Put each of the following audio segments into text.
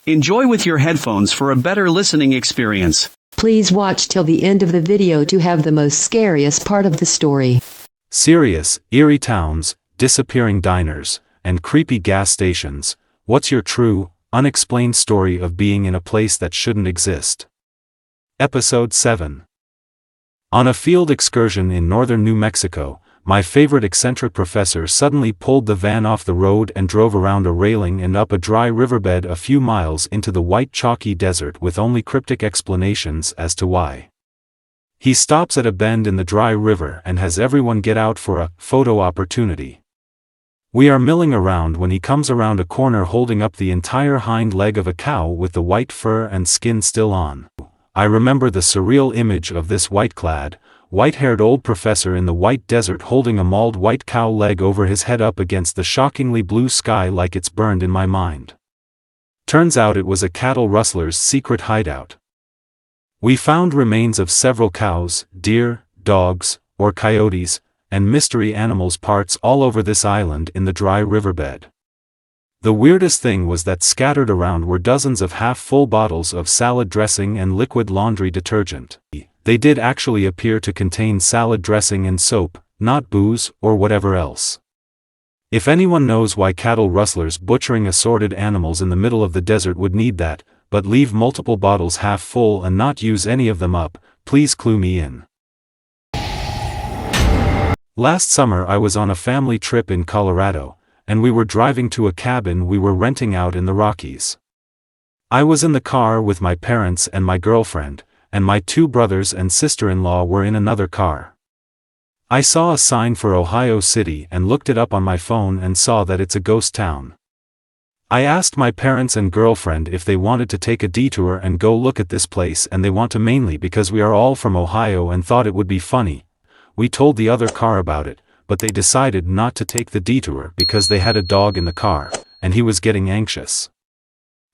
Enjoy with your headphones for a better listening experience. Please watch till the end of the video to have the most scariest part of the story. Serious, eerie towns, disappearing diners, and creepy gas stations. What's your true, unexplained story of being in a place that shouldn't exist? Episode 7. On a field excursion in northern New Mexico, my favorite eccentric professor suddenly pulled the van off the road and drove around a railing and up a dry riverbed a few miles into the white chalky desert with only cryptic explanations as to why. He stops at a bend in the dry river and has everyone get out for a photo opportunity. We are milling around when he comes around a corner holding up the entire hind leg of a cow with the white fur and skin still on. I remember the surreal image of this white-clad, white-haired old professor in the white desert holding a mauled white cow leg over his head up against the shockingly blue sky like it's burned in my mind. Turns out it was a cattle rustler's secret hideout. We found remains of several cows, deer, dogs, or coyotes, and mystery animals parts all over this island in the dry riverbed. The weirdest thing was that scattered around were dozens of half-full bottles of salad dressing and liquid laundry detergent. They did actually appear to contain salad dressing and soap, not booze or whatever else. If anyone knows why cattle rustlers butchering assorted animals in the middle of the desert would need that, but leave multiple bottles half full and not use any of them up, please clue me in. Last summer I was on a family trip in Colorado, and we were driving to a cabin we were renting out in the Rockies. I was in the car with my parents and my girlfriend, and my 2 brothers and sister-in-law were in another car. I saw a sign for Ohio City and looked it up on my phone and saw that it's a ghost town. I asked my parents and girlfriend if they wanted to take a detour and go look at this place, and they want to mainly because we are all from Ohio and thought it would be funny. We told the other car about it, but they decided not to take the detour because they had a dog in the car, and he was getting anxious.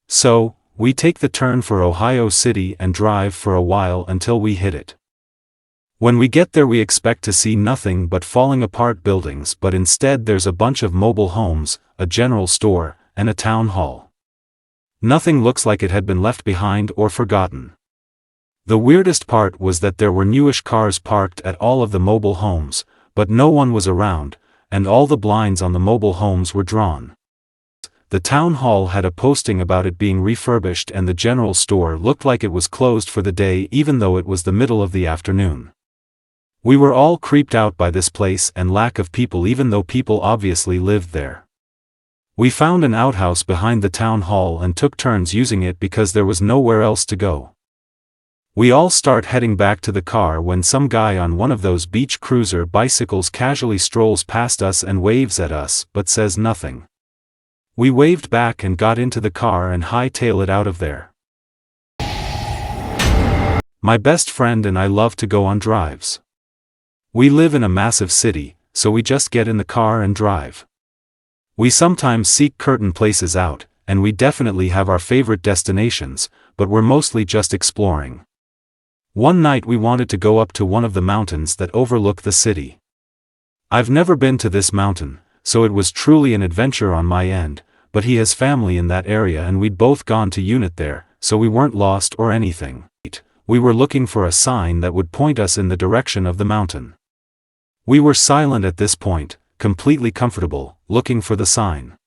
So, we take the turn for Ohio City and drive for a while until we hit it. When we get there we expect to see nothing but falling apart buildings, but instead there's a bunch of mobile homes, a general store, and a town hall. Nothing looks like it had been left behind or forgotten. The weirdest part was that there were newish cars parked at all of the mobile homes, but no one was around, and all the blinds on the mobile homes were drawn. The town hall had a posting about it being refurbished, and the general store looked like it was closed for the day even though it was the middle of the afternoon. We were all creeped out by this place and lack of people, even though people obviously lived there. We found an outhouse behind the town hall and took turns using it because there was nowhere else to go. We all start heading back to the car when some guy on one of those beach cruiser bicycles casually strolls past us and waves at us but says nothing. We waved back and got into the car and hightail it out of there. My best friend and I love to go on drives. We live in a massive city, so we just get in the car and drive. We sometimes seek curtain places out, and we definitely have our favorite destinations, but we're mostly just exploring. One night we wanted to go up to one of the mountains that overlook the city. I've never been to this mountain, so it was truly an adventure on my end, but he has family in that area and we'd both gone to unit there, so we weren't lost or anything. We were looking for a sign that would point us in the direction of the mountain. We were silent at this point, completely comfortable, looking for the sign.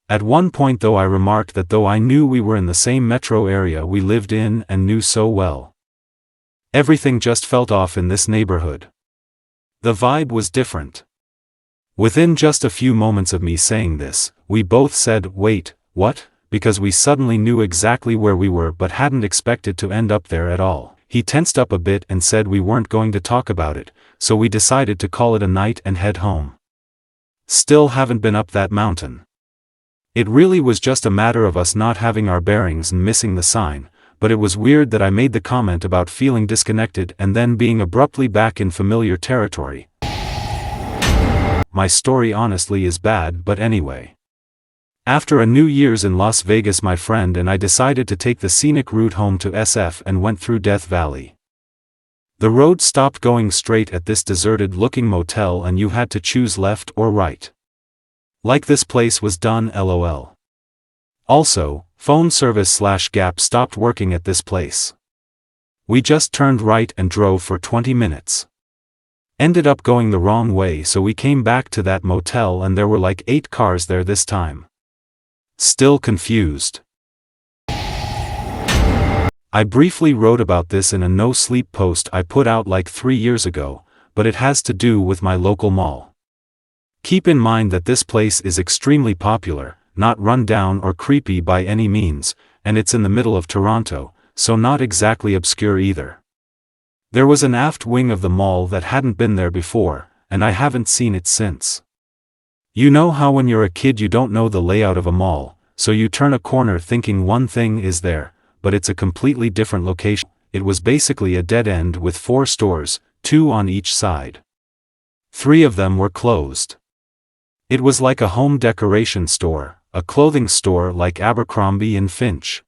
At one point though I remarked that though I knew we were in the same metro area we lived in and knew so well, everything just felt off in this neighborhood. The vibe was different. Within just a few moments of me saying this, we both said, "Wait, what?" because we suddenly knew exactly where we were but hadn't expected to end up there at all. He tensed up a bit and said we weren't going to talk about it, so we decided to call it a night and head home. Still haven't been up that mountain. It really was just a matter of us not having our bearings and missing the sign, but it was weird that I made the comment about feeling disconnected and then being abruptly back in familiar territory. My story honestly is bad, but anyway. After a New Year's in Las Vegas, my friend and I decided to take the scenic route home to SF and went through Death Valley. The road stopped going straight at this deserted-looking motel and you had to choose left or right. Like this place was done, lol. Also, phone service/Gap stopped working at this place. We just turned right and drove for 20 minutes. Ended up going the wrong way, so we came back to that motel and there were like 8 cars there this time. Still confused. I briefly wrote about this in a no-sleep post I put out like 3 years ago, but it has to do with my local mall. Keep in mind that this place is extremely popular, not run down or creepy by any means, and it's in the middle of Toronto, so not exactly obscure either. There was an aft wing of the mall that hadn't been there before, and I haven't seen it since. You know how when you're a kid you don't know the layout of a mall, so you turn a corner thinking one thing is there, but it's a completely different location. It was basically a dead end with 4 stores, 2 on each side. 3 of them were closed. It was like a home decoration store, a clothing store like Abercrombie and Finch,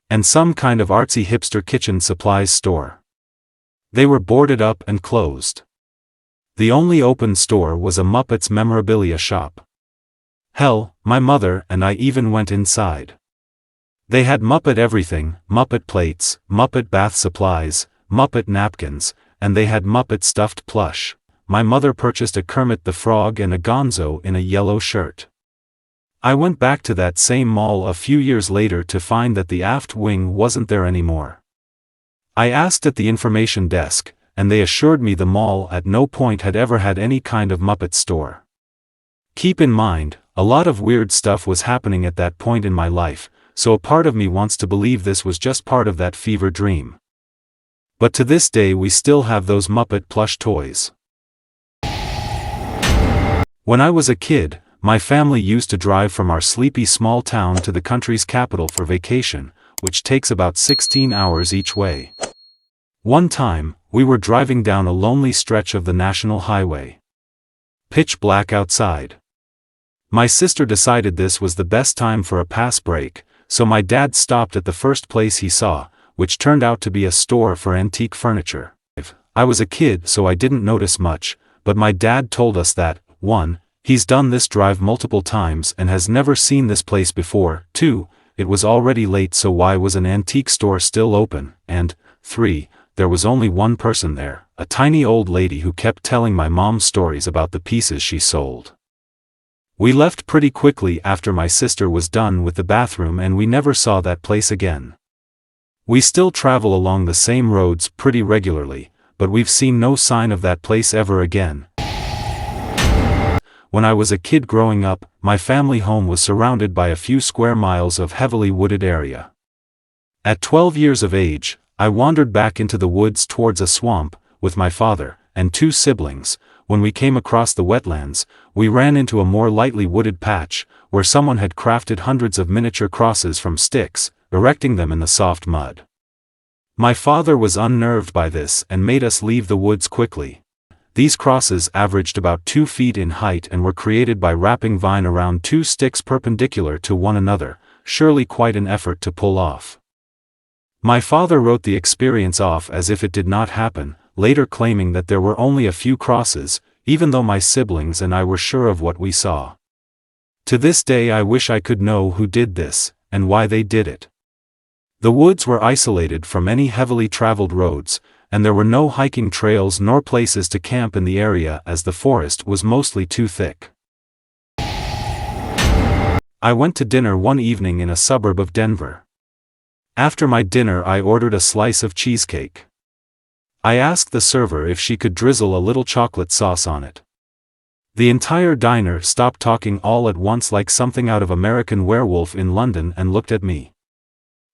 and some kind of artsy hipster kitchen supplies store. They were boarded up and closed. The only open store was a Muppets memorabilia shop. Hell, my mother and I even went inside. They had Muppet everything, Muppet plates, Muppet bath supplies, Muppet napkins, and they had Muppet stuffed plush. My mother purchased a Kermit the Frog and a Gonzo in a yellow shirt. I went back to that same mall a few years later to find that the aft wing wasn't there anymore. I asked at the information desk, and they assured me the mall at no point had ever had any kind of Muppet store. Keep in mind, a lot of weird stuff was happening at that point in my life, so a part of me wants to believe this was just part of that fever dream. But to this day we still have those Muppet plush toys. When I was a kid, my family used to drive from our sleepy small town to the country's capital for vacation, which takes about 16 hours each way. One time, we were driving down a lonely stretch of the national highway. Pitch black outside. My sister decided this was the best time for a pass break, so my dad stopped at the first place he saw, which turned out to be a store for antique furniture. I was a kid so I didn't notice much, but my dad told us that, 1, he's done this drive multiple times and has never seen this place before, 2, it was already late so why was an antique store still open, and 3, there was only one person there, a tiny old lady who kept telling my mom stories about the pieces she sold. We left pretty quickly after my sister was done with the bathroom and we never saw that place again. We still travel along the same roads pretty regularly, but we've seen no sign of that place ever again. When I was a kid growing up, my family home was surrounded by a few square miles of heavily wooded area. At 12 years of age, I wandered back into the woods towards a swamp, with my father, and 2 siblings. When we came across the wetlands, we ran into a more lightly wooded patch, where someone had crafted hundreds of miniature crosses from sticks, erecting them in the soft mud. My father was unnerved by this and made us leave the woods quickly. These crosses averaged about 2 feet in height and were created by wrapping vine around 2 sticks perpendicular to one another, surely quite an effort to pull off. My father wrote the experience off as if it did not happen, later claiming that there were only a few crosses, even though my siblings and I were sure of what we saw. To this day I wish I could know who did this, and why they did it. The woods were isolated from any heavily traveled roads, and there were no hiking trails nor places to camp in the area as the forest was mostly too thick. I went to dinner one evening in a suburb of Denver. After my dinner I ordered a slice of cheesecake. I asked the server if she could drizzle a little chocolate sauce on it. The entire diner stopped talking all at once like something out of American Werewolf in London and looked at me.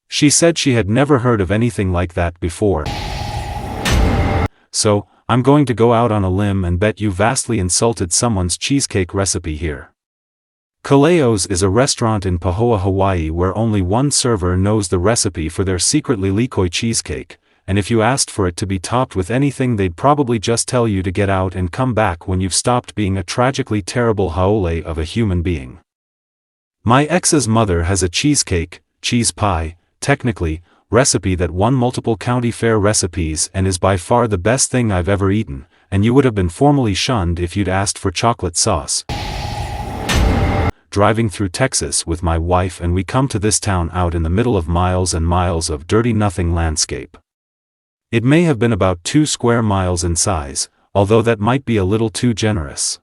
She said she had never heard of anything like that before. So, I'm going to go out on a limb and bet you vastly insulted someone's cheesecake recipe here. Kaleo's is a restaurant in Pahoa, Hawaii where only one server knows the recipe for their secret lilikoi cheesecake, and if you asked for it to be topped with anything they'd probably just tell you to get out and come back when you've stopped being a tragically terrible haole of a human being. My ex's mother has a cheesecake, cheese pie, technically, recipe that won multiple county fair recipes and is by far the best thing I've ever eaten, and you would have been formally shunned if you'd asked for chocolate sauce. driving through Texas with my wife, and we come to this town out in the middle of miles and miles of dirty nothing landscape. It may have been about 2 square miles in size, although that might be a little too generous.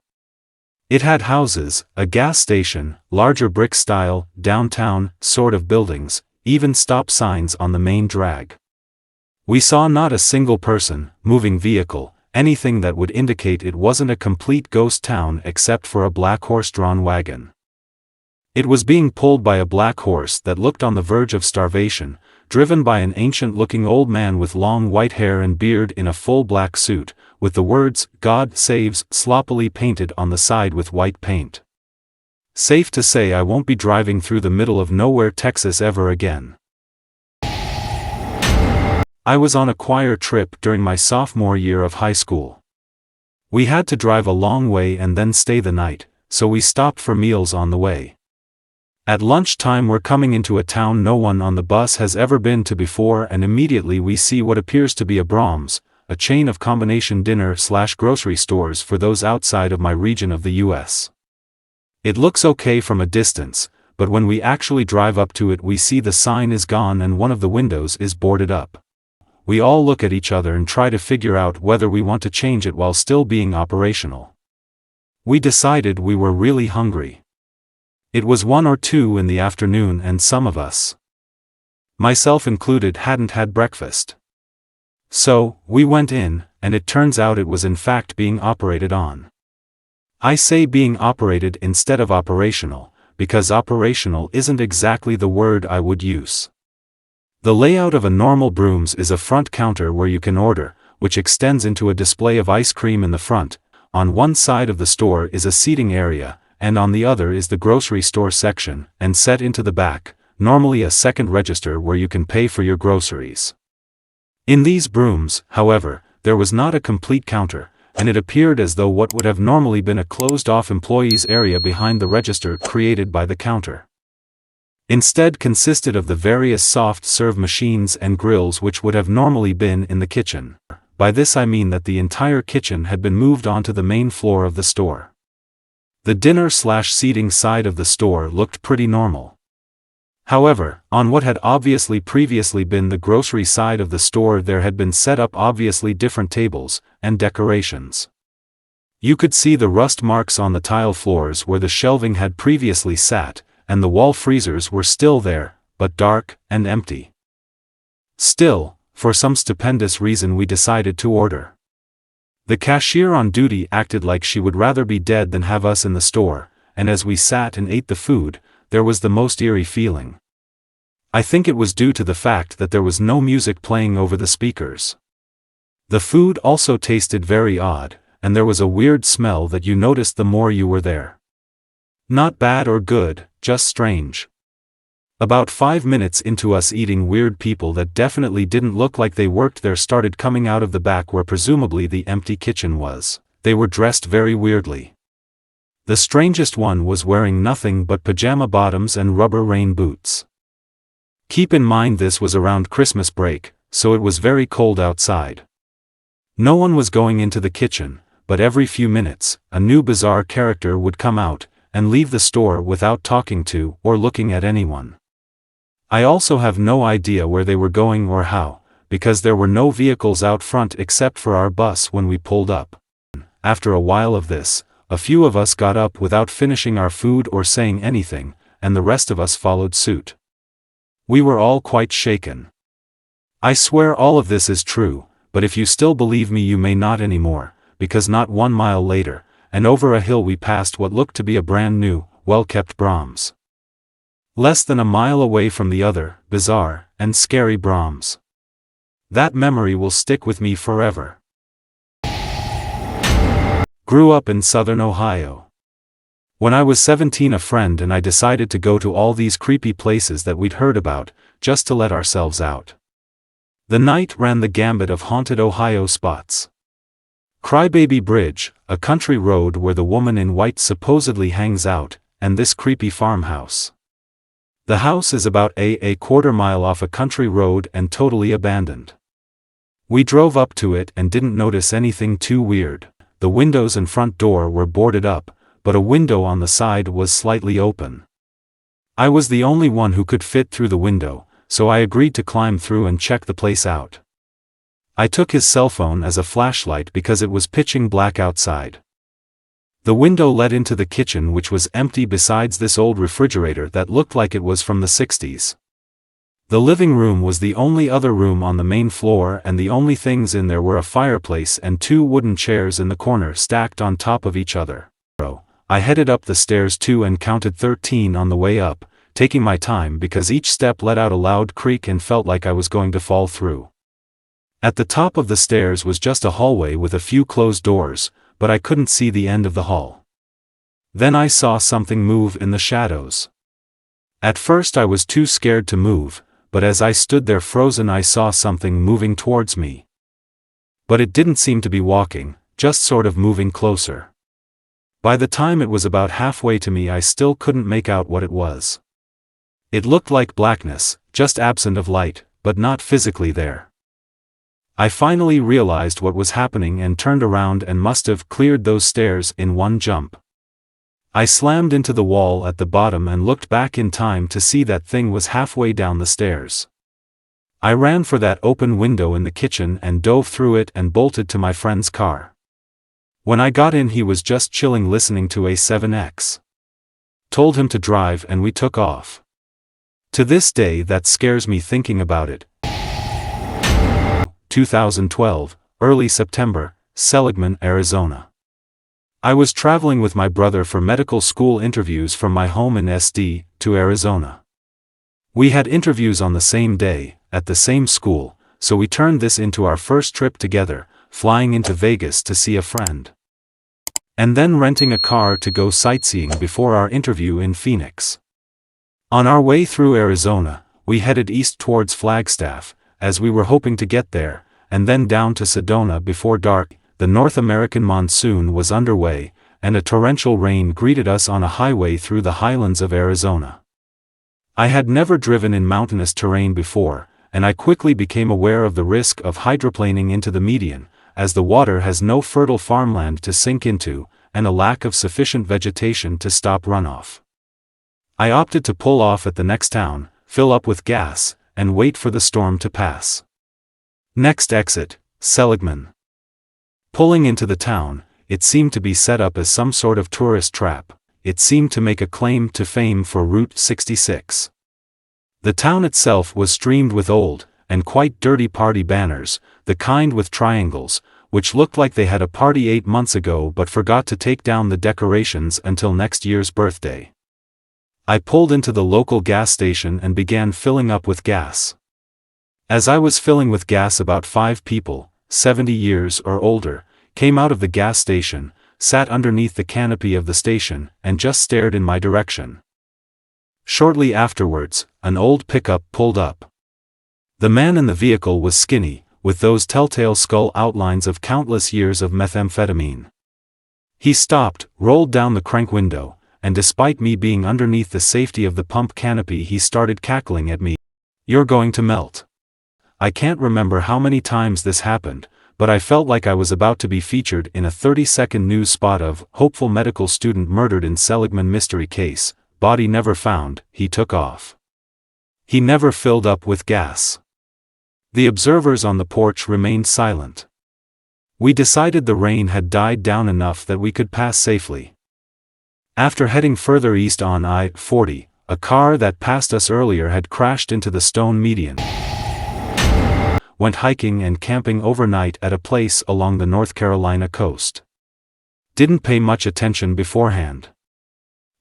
It had houses, a gas station, larger brick-style, downtown sort of buildings, even stop signs on the main drag. We saw not a single person, moving vehicle, anything that would indicate it wasn't a complete ghost town except for a black horse-drawn wagon. It was being pulled by a black horse that looked on the verge of starvation, driven by an ancient-looking old man with long white hair and beard in a full black suit, with the words, "God Saves," sloppily painted on the side with white paint. Safe to say I won't be driving through the middle of nowhere Texas ever again. I was on a choir trip during my sophomore year of high school. We had to drive a long way and then stay the night, so we stopped for meals on the way. At lunchtime we're coming into a town no one on the bus has ever been to before, and immediately we see what appears to be a Brahms, a chain of combination dinner/grocery stores for those outside of my region of the US. It looks okay from a distance, but when we actually drive up to it we see the sign is gone and one of the windows is boarded up. We all look at each other and try to figure out whether we want to change it while still being operational. We decided we were really hungry. It was 1 or 2 in the afternoon and some of us, myself included, hadn't had breakfast. So, we went in, and it turns out it was in fact being operated on. I say being operated instead of operational, because operational isn't exactly the word I would use. The layout of a normal Brooms is a front counter where you can order, which extends into a display of ice cream in the front. On one side of the store is a seating area, and on the other is the grocery store section, and set into the back, normally a second register where you can pay for your groceries. In these Brooms, however, there was not a complete counter, and it appeared as though what would have normally been a closed-off employees area behind the register created by the counter instead consisted of the various soft-serve machines and grills which would have normally been in the kitchen. By this I mean that the entire kitchen had been moved onto the main floor of the store. The dinner/seating side of the store looked pretty normal. However, on what had obviously previously been the grocery side of the store there had been set up obviously different tables and decorations. You could see the rust marks on the tile floors where the shelving had previously sat, and the wall freezers were still there, but dark and empty. Still, for some stupendous reason we decided to order. The cashier on duty acted like she would rather be dead than have us in the store, and as we sat and ate the food, there was the most eerie feeling. I think it was due to the fact that there was no music playing over the speakers. The food also tasted very odd, and there was a weird smell that you noticed the more you were there. Not bad or good, just strange. About 5 minutes into us eating, weird people that definitely didn't look like they worked there started coming out of the back where presumably the empty kitchen was. They were dressed very weirdly. The strangest one was wearing nothing but pajama bottoms and rubber rain boots. Keep in mind this was around Christmas break, so it was very cold outside. No one was going into the kitchen, but every few minutes, a new bizarre character would come out and leave the store without talking to or looking at anyone. I also have no idea where they were going or how, because there were no vehicles out front except for our bus when we pulled up. After a while of this, a few of us got up without finishing our food or saying anything, and the rest of us followed suit. We were all quite shaken. I swear all of this is true, but if you still believe me you may not anymore, because not 1 mile later, and over a hill we passed what looked to be a brand new, well-kept Brahms. Less than a mile away from the other, bizarre, and scary Brahms. That memory will stick with me forever. Grew up in southern Ohio. When I was 17 a friend and I decided to go to all these creepy places that we'd heard about, just to let ourselves out. The night ran the gambit of haunted Ohio spots. Crybaby Bridge, a country road where the woman in white supposedly hangs out, and this creepy farmhouse. The house is about a quarter mile off a country road and totally abandoned. We drove up to it and didn't notice anything too weird. The windows and front door were boarded up, but a window on the side was slightly open. I was the only one who could fit through the window, so I agreed to climb through and check the place out. I took his cell phone as a flashlight because it was pitching black outside. The window led into the kitchen, which was empty besides this old refrigerator that looked like it was from the 60s. The living room was the only other room on the main floor, and the only things in there were a fireplace and 2 wooden chairs in the corner stacked on top of each other. I headed up the stairs too and counted 13 on the way up, taking my time because each step let out a loud creak and felt like I was going to fall through. At the top of the stairs was just a hallway with a few closed doors, but I couldn't see the end of the hall. Then I saw something move in the shadows. At first I was too scared to move, but as I stood there frozen I saw something moving towards me. But it didn't seem to be walking, just sort of moving closer. By the time it was about halfway to me I still couldn't make out what it was. It looked like blackness, just absent of light, but not physically there. I finally realized what was happening and turned around and must have cleared those stairs in one jump. I slammed into the wall at the bottom and looked back in time to see that thing was halfway down the stairs. I ran for that open window in the kitchen and dove through it and bolted to my friend's car. When I got in he was just chilling listening to A7X. Told him to drive and we took off. To this day that scares me thinking about it. 2012, early September, Seligman, Arizona. I was traveling with my brother for medical school interviews from my home in SD to Arizona. We had interviews on the same day, at the same school, so we turned this into our first trip together, flying into Vegas to see a friend. And then renting a car to go sightseeing before our interview in Phoenix. On our way through Arizona, we headed east towards Flagstaff, as we were hoping to get there, and then down to Sedona before dark. The North American monsoon was underway, and a torrential rain greeted us on a highway through the highlands of Arizona. I had never driven in mountainous terrain before, and I quickly became aware of the risk of hydroplaning into the median, as the water has no fertile farmland to sink into, and a lack of sufficient vegetation to stop runoff. I opted to pull off at the next town, fill up with gas, and wait for the storm to pass. Next exit, Seligman. Pulling into the town, it seemed to be set up as some sort of tourist trap. It seemed to make a claim to fame for Route 66. The town itself was streamed with old, and quite dirty party banners, the kind with triangles, which looked like they had a party 8 months ago but forgot to take down the decorations until next year's birthday. I pulled into the local gas station and began filling up with gas. As I was filling with gas, about 5 people, 70 years or older, came out of the gas station, sat underneath the canopy of the station, and just stared in my direction. Shortly afterwards, an old pickup pulled up. The man in the vehicle was skinny, with those telltale skull outlines of countless years of methamphetamine. He stopped, rolled down the crank window, and despite me being underneath the safety of the pump canopy he started cackling at me. "You're going to melt." I can't remember how many times this happened, but I felt like I was about to be featured in a 30-second news spot of hopeful medical student murdered in Seligman mystery case, body never found. He took off. He never filled up with gas. The observers on the porch remained silent. We decided the rain had died down enough that we could pass safely. After heading further east on I-40, a car that passed us earlier had crashed into the stone median. Went hiking and camping overnight at a place along the North Carolina coast. Didn't pay much attention beforehand.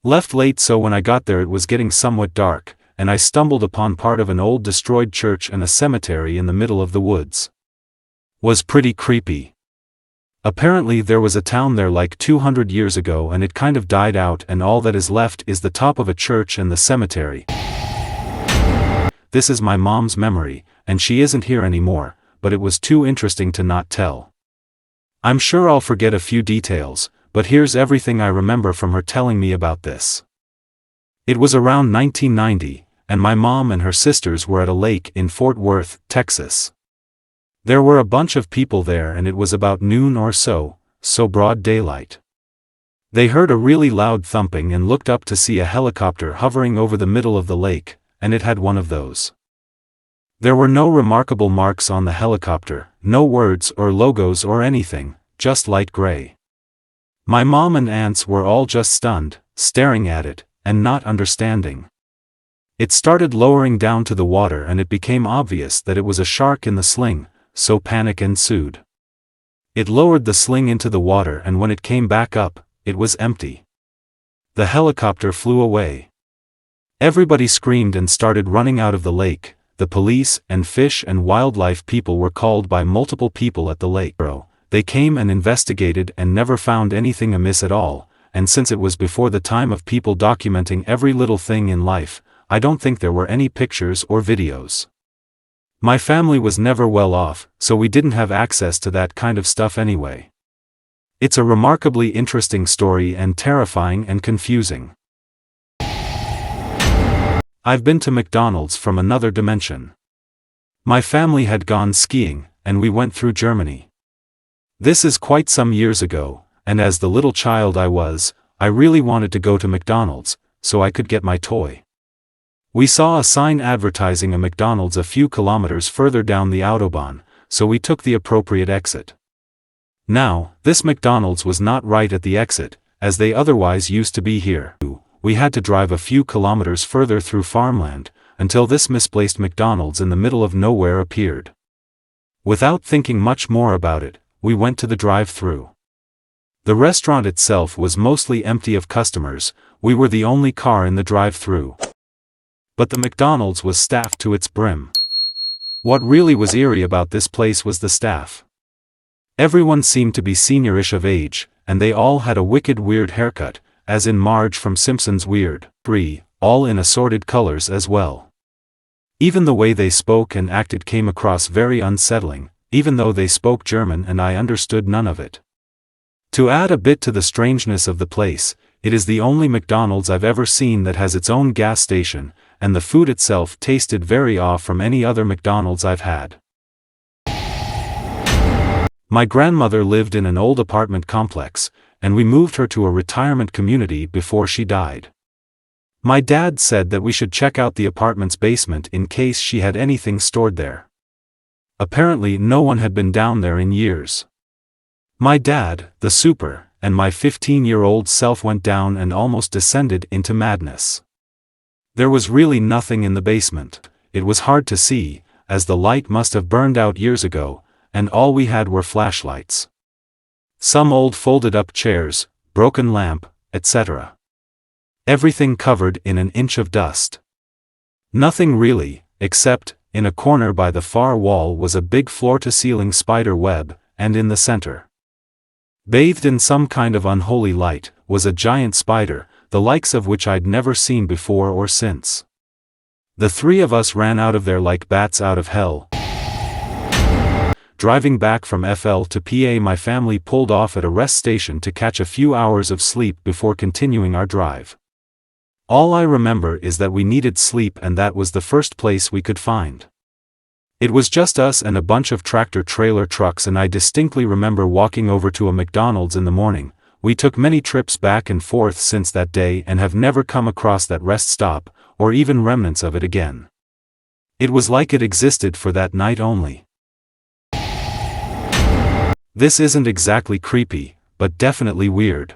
Left late, so when I got there it was getting somewhat dark, and I stumbled upon part of an old destroyed church and a cemetery in the middle of the woods. Was pretty creepy. Apparently there was a town there like 200 years ago and it kind of died out, and all that is left is the top of a church and the cemetery. This is my mom's memory, and she isn't here anymore, but it was too interesting to not tell. I'm sure I'll forget a few details, but here's everything I remember from her telling me about this. It was around 1990, and my mom and her sisters were at a lake in Fort Worth, Texas. There were a bunch of people there and it was about noon or so broad daylight. They heard a really loud thumping and looked up to see a helicopter hovering over the middle of the lake, and it had one of those. There were no remarkable marks on the helicopter, no words or logos or anything, just light gray. My mom and aunts were all just stunned, staring at it, and not understanding. It started lowering down to the water and it became obvious that it was a shark in the sling, so panic ensued. It lowered the sling into the water and when it came back up, it was empty. The helicopter flew away. Everybody screamed and started running out of the lake. The police and fish and wildlife people were called by multiple people at the lake. They came and investigated and never found anything amiss at all, and since it was before the time of people documenting every little thing in life, I don't think there were any pictures or videos. My family was never well off, so we didn't have access to that kind of stuff anyway. It's a remarkably interesting story and terrifying and confusing. I've been to McDonald's from another dimension. My family had gone skiing, and we went through Germany. This is quite some years ago, and as the little child I really wanted to go to McDonald's, so I could get my toy. We saw a sign advertising a McDonald's a few kilometers further down the Autobahn, so we took the appropriate exit. Now, this McDonald's was not right at the exit, as they otherwise used to be here. We had to drive a few kilometers further through farmland, until this misplaced McDonald's in the middle of nowhere appeared. Without thinking much more about it, we went to the drive-thru. The restaurant itself was mostly empty of customers, we were the only car in the drive-thru. But the McDonald's was staffed to its brim. What really was eerie about this place was the staff. Everyone seemed to be seniorish of age, and they all had a wicked weird haircut, as in Marge from Simpsons' Weird, all in assorted colors as well. Even the way they spoke and acted came across very unsettling, even though they spoke German and I understood none of it. To add a bit to the strangeness of the place, it is the only McDonald's I've ever seen that has its own gas station, and the food itself tasted very off from any other McDonald's I've had. My grandmother lived in an old apartment complex, and we moved her to a retirement community before she died. My dad said that we should check out the apartment's basement in case she had anything stored there. Apparently no one had been down there in years. My dad, the super, and my 15-year-old self went down and almost descended into madness. There was really nothing in the basement. It was hard to see, as the light must have burned out years ago, and all we had were flashlights. Some old folded-up chairs, broken lamp, etc. Everything covered in an inch of dust. Nothing really, except, in a corner by the far wall was a big floor-to-ceiling spider web, and in the center, bathed in some kind of unholy light, was a giant spider, the likes of which I'd never seen before or since. The three of us ran out of there like bats out of hell. Driving back from FL to PA, my family pulled off at a rest station to catch a few hours of sleep before continuing our drive. All I remember is that we needed sleep and that was the first place we could find. It was just us and a bunch of tractor-trailer trucks, and I distinctly remember walking over to a McDonald's in the morning. We took many trips back and forth since that day and have never come across that rest stop, or even remnants of it again. It was like it existed for that night only. This isn't exactly creepy, but definitely weird.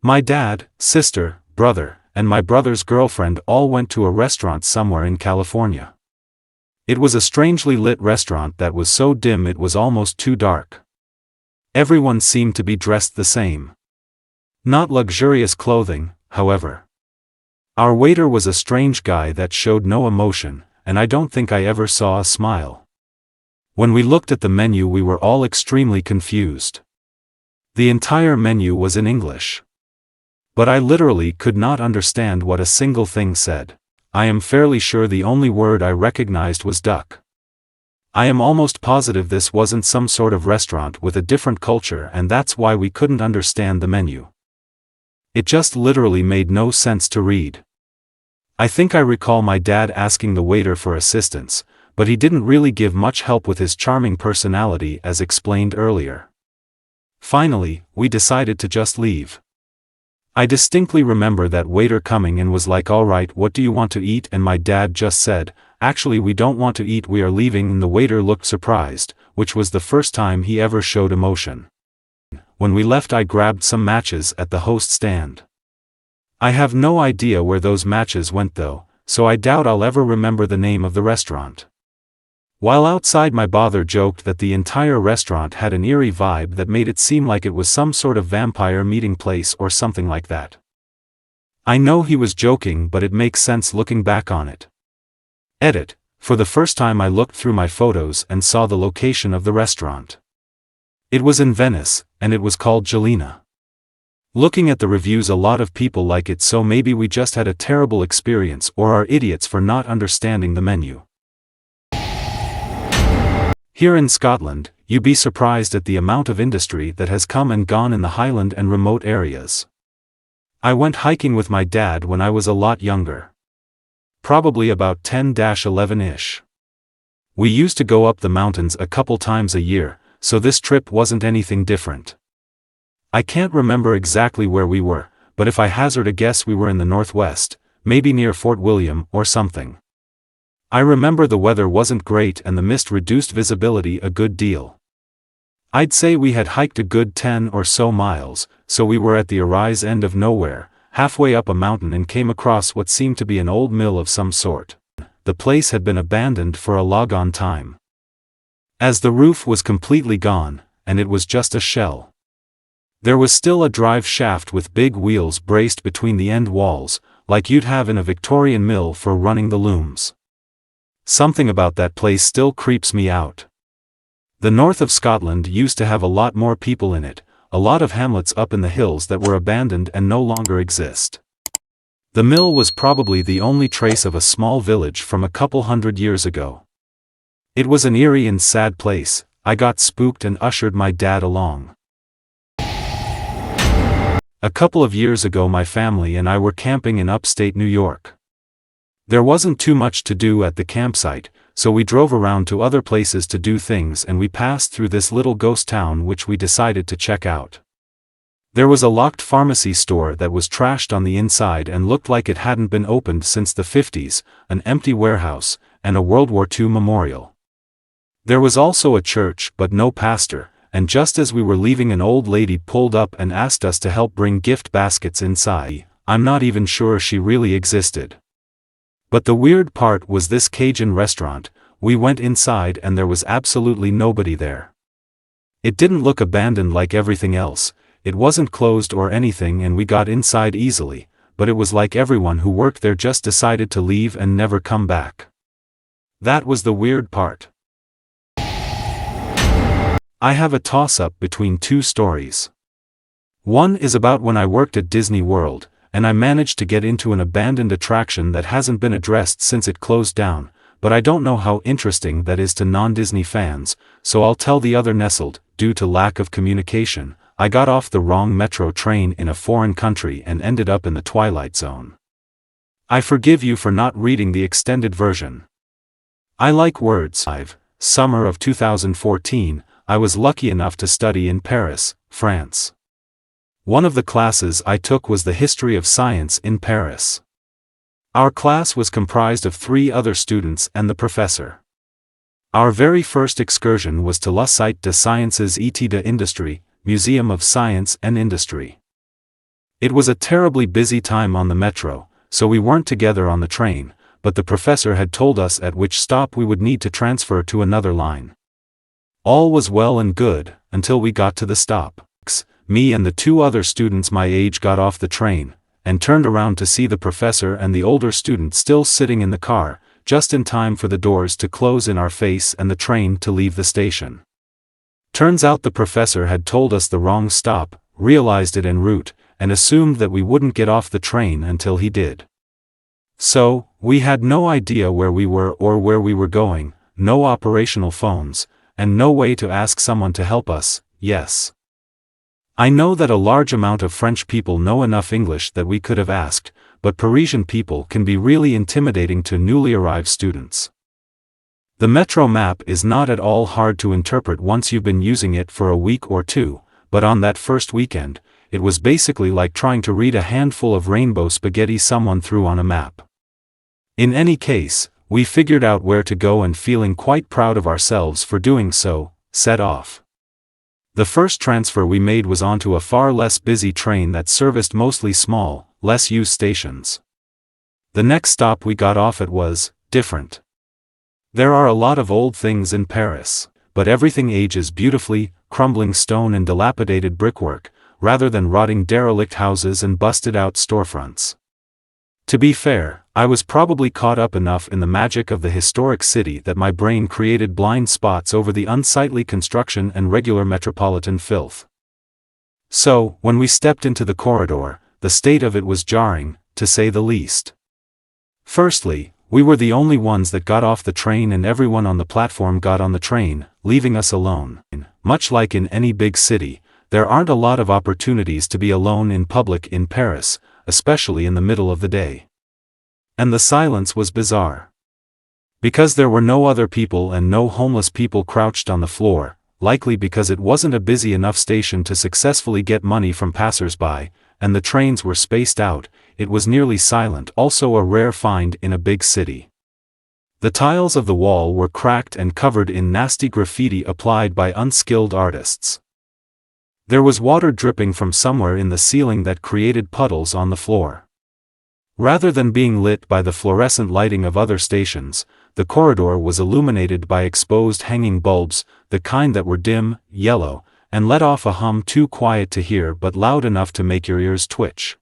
My dad, sister, brother, and my brother's girlfriend all went to a restaurant somewhere in California. It was a strangely lit restaurant that was so dim it was almost too dark. Everyone seemed to be dressed the same. Not luxurious clothing, however. Our waiter was a strange guy that showed no emotion, and I don't think I ever saw a smile. When we looked at the menu, we were all extremely confused. The entire menu was in English. But I literally could not understand what a single thing said. I am fairly sure the only word I recognized was duck. I am almost positive this wasn't some sort of restaurant with a different culture, and that's why we couldn't understand the menu. It just literally made no sense to read. I think I recall my dad asking the waiter for assistance, but he didn't really give much help with his charming personality as explained earlier. Finally, we decided to just leave. I distinctly remember that waiter coming and was like, "Alright, what do you want to eat?" And my dad just said, "Actually, we don't want to eat, we are leaving," and the waiter looked surprised, which was the first time he ever showed emotion. When we left, I grabbed some matches at the host stand. I have no idea where those matches went though, so I doubt I'll ever remember the name of the restaurant. While outside, my father joked that the entire restaurant had an eerie vibe that made it seem like it was some sort of vampire meeting place or something like that. I know he was joking, but it makes sense looking back on it. Edit. For the first time I looked through my photos and saw the location of the restaurant. It was in Venice, and it was called Jelena. Looking at the reviews, a lot of people like it, so maybe we just had a terrible experience or are idiots for not understanding the menu. Here in Scotland, you'd be surprised at the amount of industry that has come and gone in the Highland and remote areas. I went hiking with my dad when I was a lot younger. Probably about 10-11-ish. We used to go up the mountains a couple times a year, so this trip wasn't anything different. I can't remember exactly where we were, but if I hazard a guess, we were in the northwest, maybe near Fort William or something. I remember the weather wasn't great and the mist reduced visibility a good deal. I'd say we had hiked a good 10 or so miles, so we were at the Arise end of nowhere, halfway up a mountain, and came across what seemed to be an old mill of some sort. The place had been abandoned for a logon time, as the roof was completely gone, and it was just a shell. There was still a drive shaft with big wheels braced between the end walls, like you'd have in a Victorian mill for running the looms. Something about that place still creeps me out. The north of Scotland used to have a lot more people in it, a lot of hamlets up in the hills that were abandoned and no longer exist. The mill was probably the only trace of a small village from a couple hundred years ago. It was an eerie and sad place. I got spooked and ushered my dad along. A couple of years ago, my family and I were camping in upstate New York. There wasn't too much to do at the campsite, so we drove around to other places to do things, and we passed through this little ghost town which we decided to check out. There was a locked pharmacy store that was trashed on the inside and looked like it hadn't been opened since the 50s, an empty warehouse, and a World War II memorial. There was also a church but no pastor, and just as we were leaving, an old lady pulled up and asked us to help bring gift baskets inside. I'm not even sure she really existed. But the weird part was this Cajun restaurant. We went inside and there was absolutely nobody there. It didn't look abandoned like everything else, it wasn't closed or anything, and we got inside easily, but it was like everyone who worked there just decided to leave and never come back. That was the weird part. I have a toss-up between two stories. One is about when I worked at Disney World, and I managed to get into an abandoned attraction that hasn't been addressed since it closed down, but I don't know how interesting that is to non-Disney fans, so I'll tell the other. Nestled, due to lack of communication, I got off the wrong metro train in a foreign country and ended up in the Twilight Zone. I forgive you for not reading the extended version. I like words. Summer of 2014, I was lucky enough to study in Paris, France. One of the classes I took was the history of science in Paris. Our class was comprised of 3 other students and the professor. Our very first excursion was to Le Site des Sciences et de Industrie, Museum of Science and Industry. It was a terribly busy time on the metro, so we weren't together on the train, but the professor had told us at which stop we would need to transfer to another line. All was well and good, until we got to the stop. Me and the 2 other students my age got off the train, and turned around to see the professor and the older student still sitting in the car, just in time for the doors to close in our face and the train to leave the station. Turns out the professor had told us the wrong stop, realized it en route, and assumed that we wouldn't get off the train until he did. So, we had no idea where we were or where we were going, no operational phones, and no way to ask someone to help us. Yes. I know that a large amount of French people know enough English that we could have asked, but Parisian people can be really intimidating to newly arrived students. The metro map is not at all hard to interpret once you've been using it for a week or two, but on that first weekend, it was basically like trying to read a handful of rainbow spaghetti someone threw on a map. In any case, we figured out where to go and, feeling quite proud of ourselves for doing so, set off. The first transfer we made was onto a far less busy train that serviced mostly small, less used stations. The next stop we got off at was different. There are a lot of old things in Paris, but everything ages beautifully, crumbling stone and dilapidated brickwork, rather than rotting derelict houses and busted-out storefronts. To be fair, I was probably caught up enough in the magic of the historic city that my brain created blind spots over the unsightly construction and regular metropolitan filth. So, when we stepped into the corridor, the state of it was jarring, to say the least. Firstly, we were the only ones that got off the train, and everyone on the platform got on the train, leaving us alone. Much like in any big city, there aren't a lot of opportunities to be alone in public in Paris, especially in the middle of the day. And the silence was bizarre. Because there were no other people and no homeless people crouched on the floor, likely because it wasn't a busy enough station to successfully get money from passers-by, and the trains were spaced out, it was nearly silent, also a rare find in a big city. The tiles of the wall were cracked and covered in nasty graffiti applied by unskilled artists. There was water dripping from somewhere in the ceiling that created puddles on the floor. Rather than being lit by the fluorescent lighting of other stations, the corridor was illuminated by exposed hanging bulbs, the kind that were dim, yellow, and let off a hum too quiet to hear but loud enough to make your ears twitch.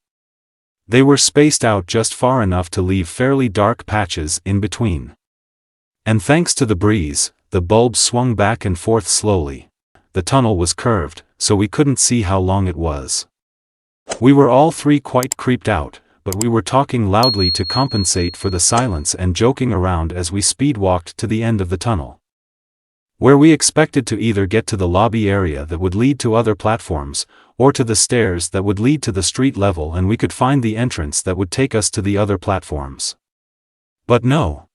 They were spaced out just far enough to leave fairly dark patches in between. And thanks to the breeze, the bulbs swung back and forth slowly. The tunnel was curved, so we couldn't see how long it was. We were all three quite creeped out, but we were talking loudly to compensate for the silence and joking around as we speed-walked to the end of the tunnel, where we expected to either get to the lobby area that would lead to other platforms, or to the stairs that would lead to the street level, and we could find the entrance that would take us to the other platforms. But no.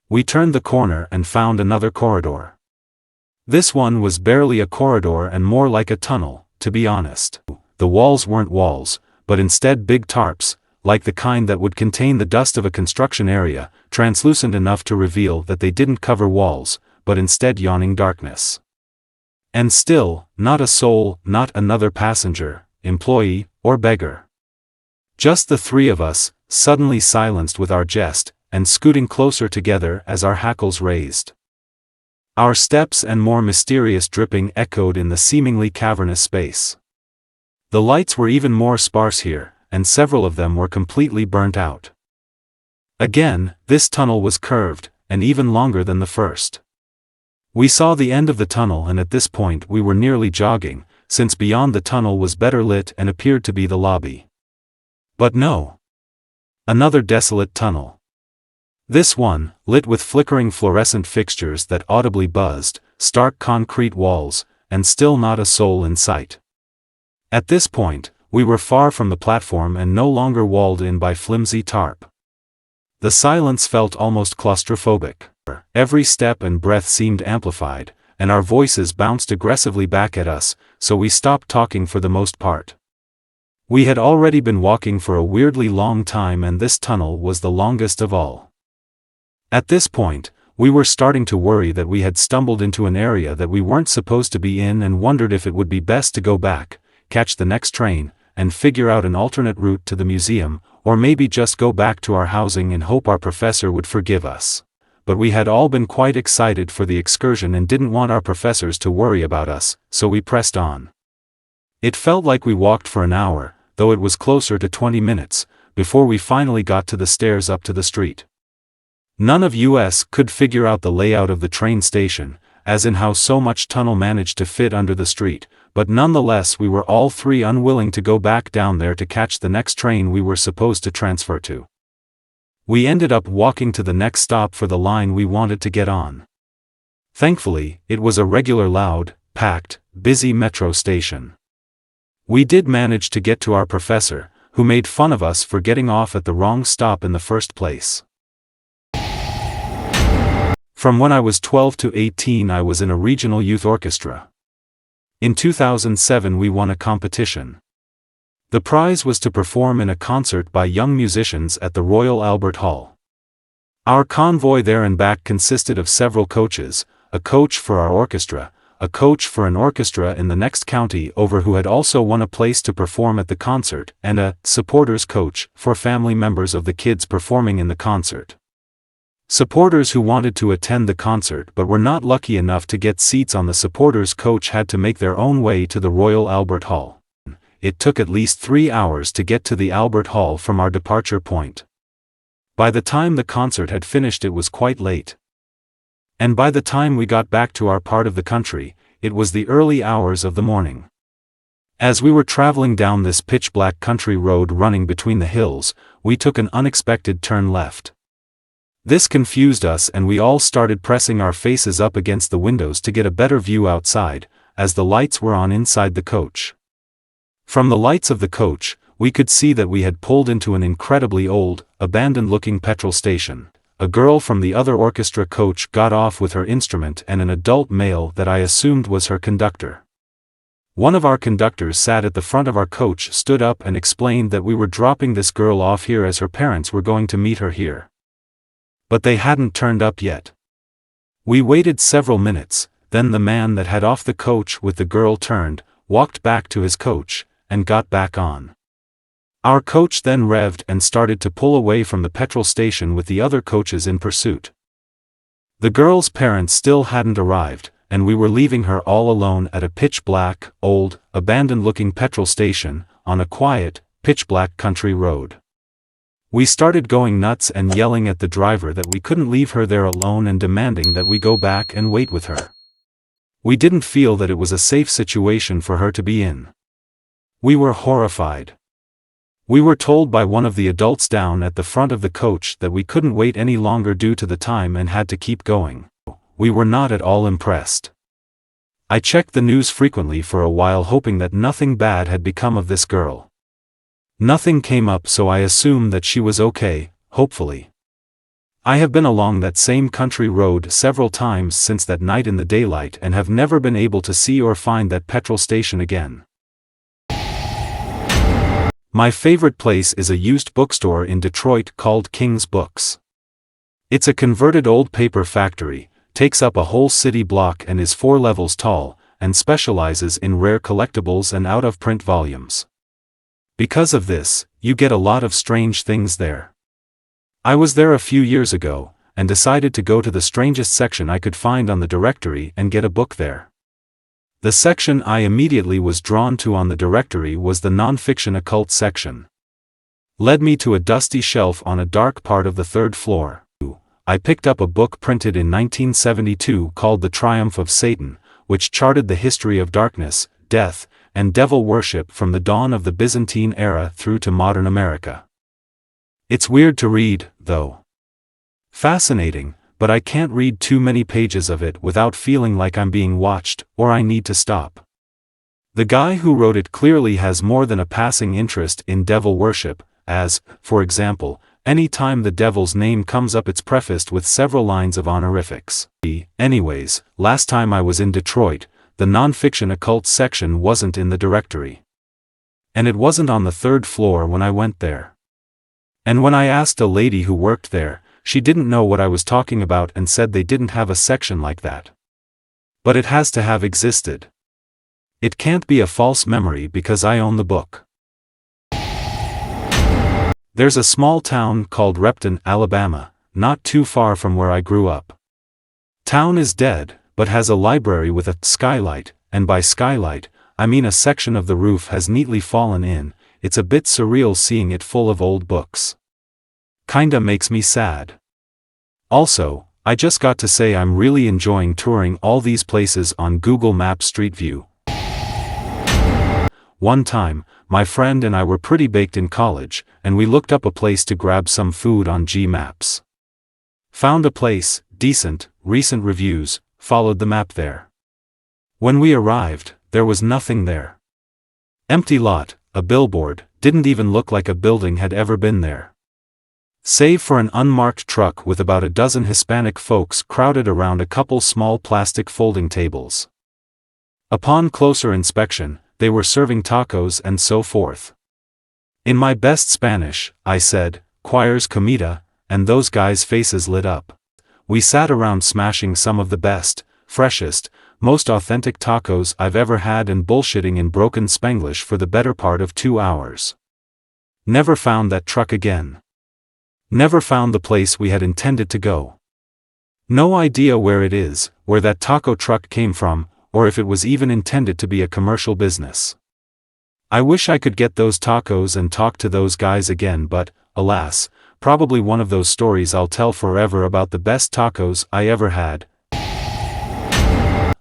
We turned the corner and found another corridor. This one was barely a corridor and more like a tunnel, to be honest. The walls weren't walls, but instead big tarps, like the kind that would contain the dust of a construction area, translucent enough to reveal that they didn't cover walls, but instead yawning darkness. And still, not a soul, not another passenger, employee, or beggar. Just the three of us, suddenly silenced with our jest, and scooting closer together as our hackles raised. Our steps and more mysterious dripping echoed in the seemingly cavernous space. The lights were even more sparse here, and several of them were completely burnt out. Again, this tunnel was curved, and even longer than the first. We saw the end of the tunnel, and at this point we were nearly jogging, since beyond the tunnel was better lit and appeared to be the lobby. But no. Another desolate tunnel. This one, lit with flickering fluorescent fixtures that audibly buzzed, stark concrete walls, and still not a soul in sight. At this point, we were far from the platform and no longer walled in by flimsy tarp. The silence felt almost claustrophobic. Every step and breath seemed amplified, and our voices bounced aggressively back at us, so we stopped talking for the most part. We had already been walking for a weirdly long time, and this tunnel was the longest of all. At this point, we were starting to worry that we had stumbled into an area that we weren't supposed to be in, and wondered if it would be best to go back, catch the next train, and figure out an alternate route to the museum, or maybe just go back to our housing and hope our professor would forgive us. But we had all been quite excited for the excursion and didn't want our professors to worry about us, so we pressed on. It felt like we walked for an hour, though it was closer to 20 minutes, before we finally got to the stairs up to the street. None of us could figure out the layout of the train station, as in how so much tunnel managed to fit under the street, but nonetheless we were all three unwilling to go back down there to catch the next train we were supposed to transfer to. We ended up walking to the next stop for the line we wanted to get on. Thankfully, it was a regular loud, packed, busy metro station. We did manage to get to our professor, who made fun of us for getting off at the wrong stop in the first place. From when I was 12 to 18 I was in a regional youth orchestra. In 2007 we won a competition. The prize was to perform in a concert by young musicians at the Royal Albert Hall. Our convoy there and back consisted of several coaches, a coach for our orchestra, a coach for an orchestra in the next county over who had also won a place to perform at the concert, and a supporters coach for family members of the kids performing in the concert. Supporters who wanted to attend the concert but were not lucky enough to get seats on the supporters coach had to make their own way to the Royal Albert Hall. It took at least 3 hours to get to the Albert Hall from our departure point. By the time the concert had finished it was quite late. And by the time we got back to our part of the country, it was the early hours of the morning. As we were traveling down this pitch-black country road running between the hills, we took an unexpected turn left. This confused us and we all started pressing our faces up against the windows to get a better view outside, as the lights were on inside the coach. From the lights of the coach, we could see that we had pulled into an incredibly old, abandoned-looking petrol station. A girl from the other orchestra coach got off with her instrument and an adult male that I assumed was her conductor. One of our conductors sat at the front of our coach, stood up and explained that we were dropping this girl off here as her parents were going to meet her here. But they hadn't turned up yet. We waited several minutes, then the man that had off the coach with the girl turned, walked back to his coach, and got back on. Our coach then revved and started to pull away from the petrol station with the other coaches in pursuit. The girl's parents still hadn't arrived, and we were leaving her all alone at a pitch-black, old, abandoned-looking petrol station, on a quiet, pitch-black country road. We started going nuts and yelling at the driver that we couldn't leave her there alone and demanding that we go back and wait with her. We didn't feel that it was a safe situation for her to be in. We were horrified. We were told by one of the adults down at the front of the coach that we couldn't wait any longer due to the time and had to keep going. We were not at all impressed. I checked the news frequently for a while hoping that nothing bad had become of this girl. Nothing came up, so I assumed that she was okay, hopefully. I have been along that same country road several times since that night in the daylight and have never been able to see or find that petrol station again. My favorite place is a used bookstore in Detroit called King's Books. It's a converted old paper factory, takes up a whole city block and is 4 levels tall, and specializes in rare collectibles and out-of-print volumes. Because of this, you get a lot of strange things there. I was there a few years ago, and decided to go to the strangest section I could find on the directory and get a book there. The section I immediately was drawn to on the directory was the non-fiction occult section. Led me to a dusty shelf on a dark part of the 3rd floor. I picked up a book printed in 1972 called The Triumph of Satan, which charted the history of darkness, death, and devil worship from the dawn of the Byzantine era through to modern America. It's weird to read, though. Fascinating, but I can't read too many pages of it without feeling like I'm being watched, or I need to stop. The guy who wrote it clearly has more than a passing interest in devil worship, as, for example, any time the devil's name comes up it's prefaced with several lines of honorifics. Anyways, last time I was in Detroit, the non-fiction occult section wasn't in the directory. And it wasn't on the 3rd floor when I went there. And when I asked a lady who worked there, she didn't know what I was talking about and said they didn't have a section like that. But it has to have existed. It can't be a false memory because I own the book. There's a small town called Repton, Alabama, not too far from where I grew up. Town is dead, but has a library with a skylight, and by skylight, I mean a section of the roof has neatly fallen in. It's a bit surreal seeing it full of old books. Kinda makes me sad. Also, I just got to say I'm really enjoying touring all these places on Google Maps Street View. One time, my friend and I were pretty baked in college, and we looked up a place to grab some food on G-Maps. Found a place, decent, recent reviews, followed the map there. When we arrived, there was nothing there. Empty lot, a billboard, didn't even look like a building had ever been there. Save for an unmarked truck with about a dozen Hispanic folks crowded around a couple small plastic folding tables. Upon closer inspection, they were serving tacos and so forth. In my best Spanish, I said, "Choirs comida," and those guys' faces lit up. We sat around smashing some of the best, freshest, most authentic tacos I've ever had and bullshitting in broken Spanglish for the better part of 2 hours. Never found that truck again. Never found the place we had intended to go. No idea where it is, where that taco truck came from, or if it was even intended to be a commercial business. I wish I could get those tacos and talk to those guys again, but, alas, probably one of those stories I'll tell forever about the best tacos I ever had.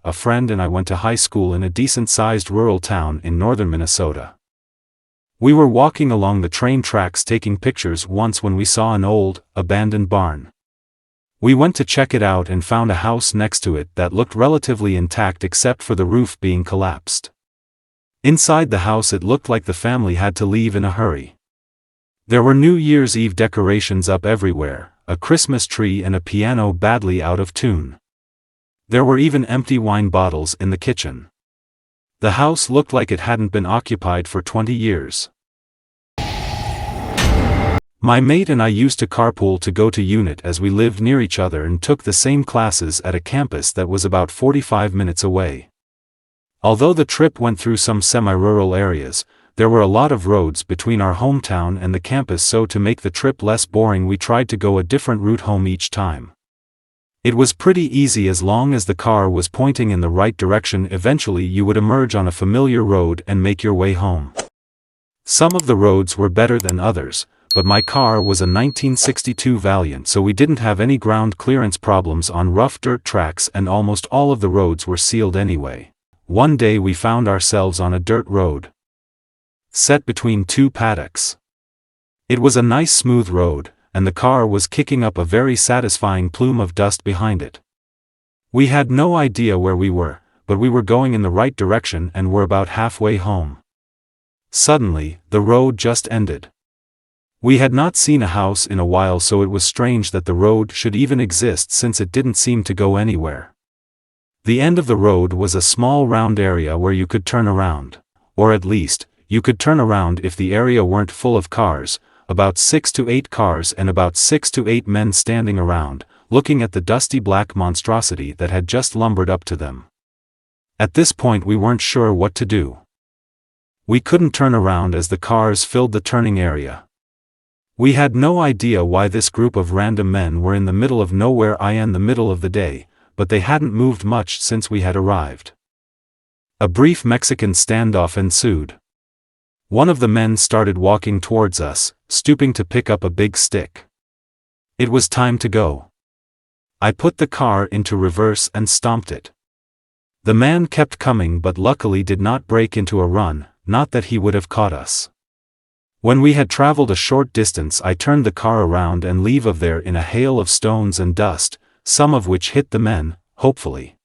A friend and I went to high school in a decent-sized rural town in northern Minnesota. We were walking along the train tracks taking pictures once when we saw an old, abandoned barn. We went to check it out and found a house next to it that looked relatively intact except for the roof being collapsed. Inside the house it looked like the family had to leave in a hurry. There were New Year's Eve decorations up everywhere, a Christmas tree and a piano badly out of tune. There were even empty wine bottles in the kitchen. The house looked like it hadn't been occupied for 20 years. My mate and I used to carpool to go to Unit as we lived near each other and took the same classes at a campus that was about 45 minutes away. Although the trip went through some semi-rural areas, there were a lot of roads between our hometown and the campus, so to make the trip less boring we tried to go a different route home each time. It was pretty easy as long as the car was pointing in the right direction. Eventually you would emerge on a familiar road and make your way home. Some of the roads were better than others, but my car was a 1962 Valiant, so we didn't have any ground clearance problems on rough dirt tracks, and almost all of the roads were sealed anyway. One day we found ourselves on a dirt road, set between two paddocks. It was a nice smooth road, and the car was kicking up a very satisfying plume of dust behind it. We had no idea where we were, but we were going in the right direction and were about halfway home. Suddenly, the road just ended. We had not seen a house in a while, so it was strange that the road should even exist since it didn't seem to go anywhere. The end of the road was a small round area where you could turn around. Or at least, you could turn around if the area weren't full of cars, about 6 to 8 cars and about 6 to 8 men standing around, looking at the dusty black monstrosity that had just lumbered up to them. At this point we weren't sure what to do. We couldn't turn around as the cars filled the turning area. We had no idea why this group of random men were in the middle of nowhere in the middle of the day, but they hadn't moved much since we had arrived. A brief Mexican standoff ensued. One of the men started walking towards us, stooping to pick up a big stick. It was time to go. I put the car into reverse and stomped it. The man kept coming but luckily did not break into a run, not that he would have caught us. When we had traveled a short distance I turned the car around and leave of there in a hail of stones and dust, some of which hit the men, hopefully.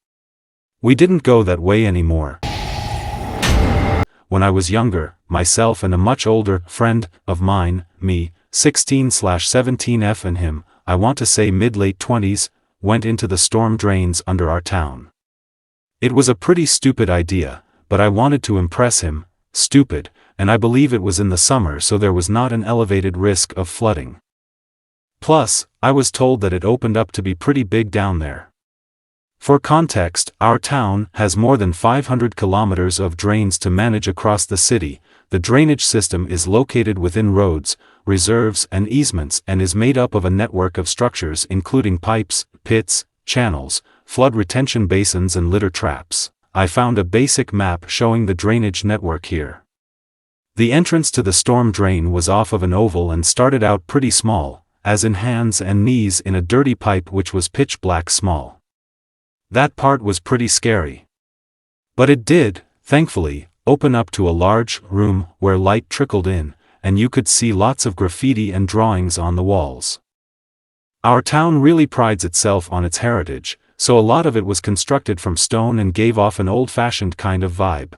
We didn't go that way anymore. When I was younger, myself and a much older friend of mine, me, 16/17F and him, I want to say mid-late 20s, went into the storm drains under our town. It was a pretty stupid idea, but I wanted to impress him, stupid, and I believe it was in the summer so there was not an elevated risk of flooding. Plus, I was told that it opened up to be pretty big down there. For context, our town has more than 500 kilometers of drains to manage across the city. The drainage system is located within roads, reserves and easements and is made up of a network of structures including pipes, pits, channels, flood retention basins and litter traps. I found a basic map showing the drainage network here. The entrance to the storm drain was off of an oval and started out pretty small, as in hands and knees in a dirty pipe which was pitch black small. That part was pretty scary. But it did, thankfully, open up to a large room where light trickled in, and you could see lots of graffiti and drawings on the walls. Our town really prides itself on its heritage, so a lot of it was constructed from stone and gave off an old-fashioned kind of vibe.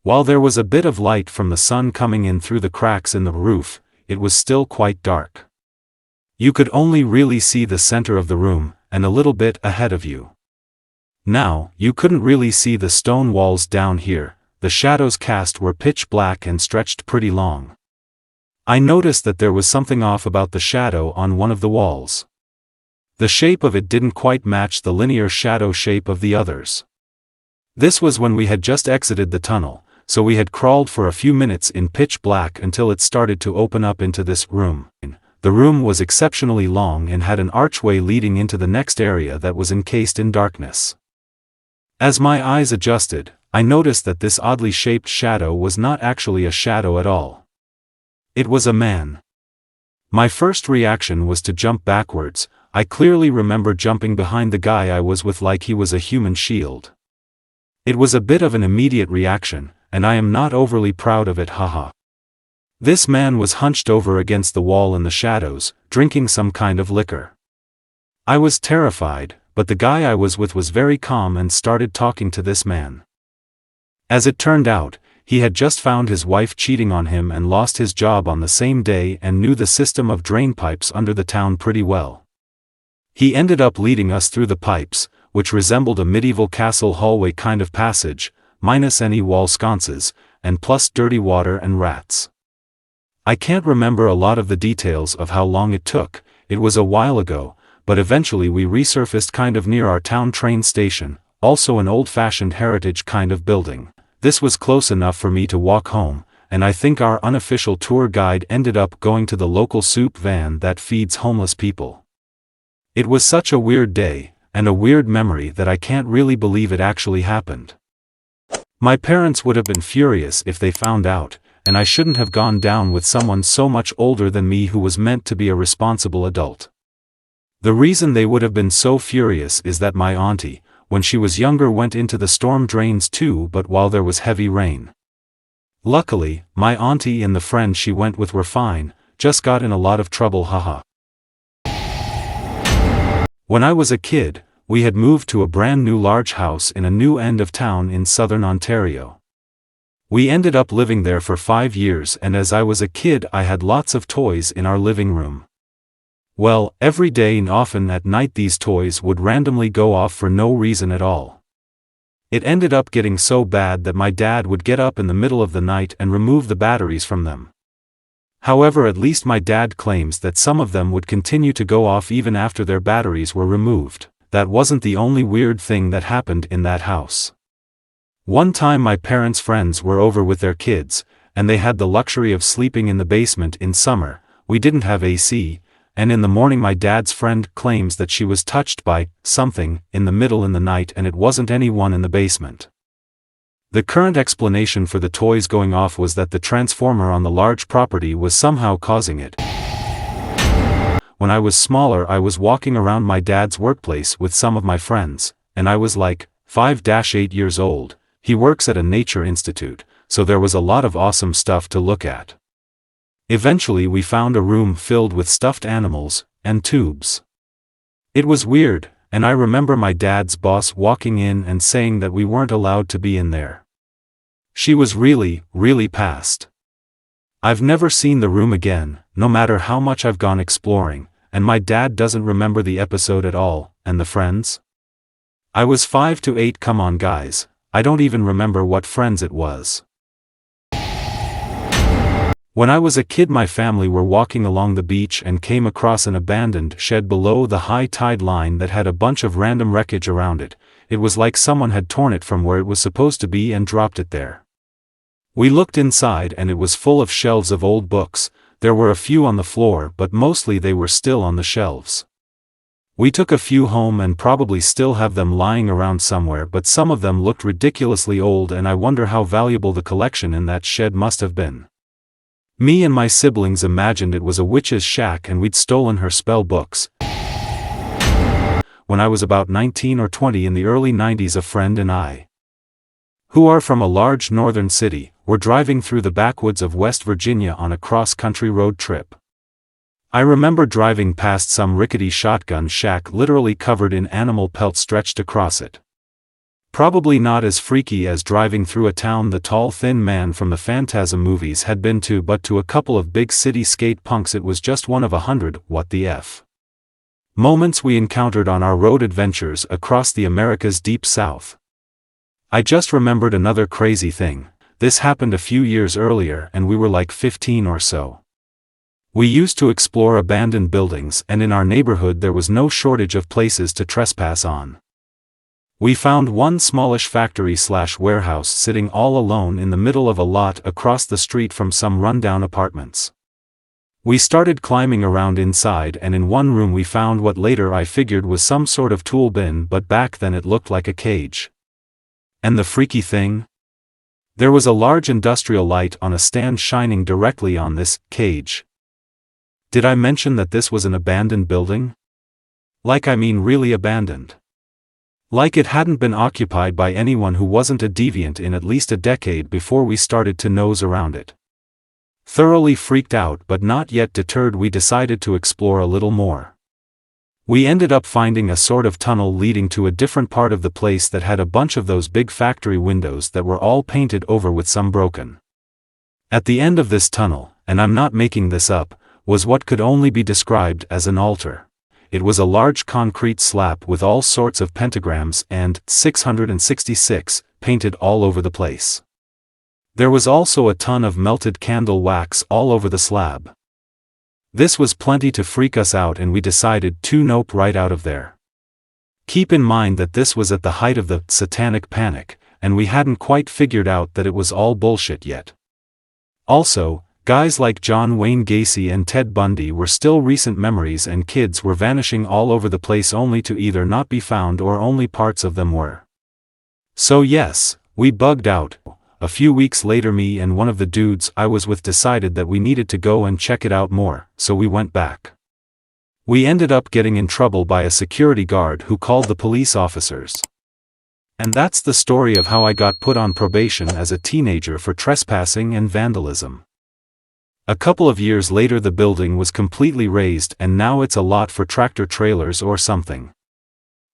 While there was a bit of light from the sun coming in through the cracks in the roof, it was still quite dark. You could only really see the center of the room, and a little bit ahead of you. Now, you couldn't really see the stone walls down here, the shadows cast were pitch black and stretched pretty long. I noticed that there was something off about the shadow on one of the walls. The shape of it didn't quite match the linear shadow shape of the others. This was when we had just exited the tunnel, so we had crawled for a few minutes in pitch black until it started to open up into this room. The room was exceptionally long and had an archway leading into the next area that was encased in darkness. As my eyes adjusted, I noticed that this oddly shaped shadow was not actually a shadow at all. It was a man. My first reaction was to jump backwards. I clearly remember jumping behind the guy I was with like he was a human shield. It was a bit of an immediate reaction, and I am not overly proud of it, haha. This man was hunched over against the wall in the shadows, drinking some kind of liquor. I was terrified, but the guy I was with was very calm and started talking to this man. As it turned out, he had just found his wife cheating on him and lost his job on the same day and knew the system of drain pipes under the town pretty well. He ended up leading us through the pipes, which resembled a medieval castle hallway kind of passage, minus any wall sconces, and plus dirty water and rats. I can't remember a lot of the details of how long it took, it was a while ago, but eventually we resurfaced kind of near our town train station, also an old-fashioned heritage kind of building. This was close enough for me to walk home, and I think our unofficial tour guide ended up going to the local soup van that feeds homeless people. It was such a weird day, and a weird memory that I can't really believe it actually happened. My parents would have been furious if they found out, and I shouldn't have gone down with someone so much older than me who was meant to be a responsible adult. The reason they would have been so furious is that my auntie, when she was younger, went into the storm drains too, but while there was heavy rain. Luckily, my auntie and the friend she went with were fine, just got in a lot of trouble, haha. When I was a kid, we had moved to a brand new large house in a new end of town in southern Ontario. We ended up living there for 5 years, and as I was a kid I had lots of toys in our living room. Well, every day and often at night these toys would randomly go off for no reason at all. It ended up getting so bad that my dad would get up in the middle of the night and remove the batteries from them. However, at least my dad claims that some of them would continue to go off even after their batteries were removed. That wasn't the only weird thing that happened in that house. One time my parents' friends were over with their kids, and they had the luxury of sleeping in the basement in summer. We didn't have AC, and in the morning my dad's friend claims that she was touched by something in the middle in the night, and it wasn't anyone in the basement. The current explanation for the toys going off was that the transformer on the large property was somehow causing it. When I was smaller I was walking around my dad's workplace with some of my friends, and I was like 5-8 years old. He works at a nature institute, so there was a lot of awesome stuff to look at. Eventually we found a room filled with stuffed animals and tubes. It was weird, and I remember my dad's boss walking in and saying that we weren't allowed to be in there. She was really, really pissed. I've never seen the room again, no matter how much I've gone exploring, and my dad doesn't remember the episode at all. And the friends? I was 5 to 8. Come on guys, I don't even remember what friends it was. When I was a kid my family were walking along the beach and came across an abandoned shed below the high tide line that had a bunch of random wreckage around it. It was like someone had torn it from where it was supposed to be and dropped it there. We looked inside and it was full of shelves of old books. There were a few on the floor, but mostly they were still on the shelves. We took a few home and probably still have them lying around somewhere, but some of them looked ridiculously old, and I wonder how valuable the collection in that shed must have been. Me and my siblings imagined it was a witch's shack and we'd stolen her spell books. When I was about 19 or 20 in the early 90s, a friend and I, who are from a large northern city, were driving through the backwoods of West Virginia on a cross-country road trip. I remember driving past some rickety shotgun shack literally covered in animal pelts stretched across it. Probably not as freaky as driving through a town the tall thin man from the Phantasm movies had been to, but to a couple of big city skate punks it was just one of 100 what the F moments we encountered on our road adventures across the America's deep south. I just remembered another crazy thing. This happened a few years earlier and we were like 15 or so. We used to explore abandoned buildings, and in our neighborhood there was no shortage of places to trespass on. We found one smallish factory/warehouse sitting all alone in the middle of a lot across the street from some rundown apartments. We started climbing around inside, and in one room we found what later I figured was some sort of tool bin, but back then it looked like a cage. And the freaky thing? There was a large industrial light on a stand shining directly on this cage. Did I mention that this was an abandoned building? I mean really abandoned. Like it hadn't been occupied by anyone who wasn't a deviant in at least a decade before we started to nose around it. Thoroughly freaked out but not yet deterred, we decided to explore a little more. We ended up finding a sort of tunnel leading to a different part of the place that had a bunch of those big factory windows that were all painted over with some broken. At the end of this tunnel, and I'm not making this up, was what could only be described as an altar. It was a large concrete slab with all sorts of pentagrams and 666 painted all over the place. There was also a ton of melted candle wax all over the slab. This was plenty to freak us out, and we decided to nope right out of there. Keep in mind that this was at the height of the satanic panic, and we hadn't quite figured out that it was all bullshit yet. Also, guys like John Wayne Gacy and Ted Bundy were still recent memories, and kids were vanishing all over the place only to either not be found or only parts of them were. So yes, we bugged out. A few weeks later, me and one of the dudes I was with decided that we needed to go and check it out more, so we went back. We ended up getting in trouble by a security guard who called the police officers. And that's the story of how I got put on probation as a teenager for trespassing and vandalism. A couple of years later the building was completely razed, and now it's a lot for tractor trailers or something.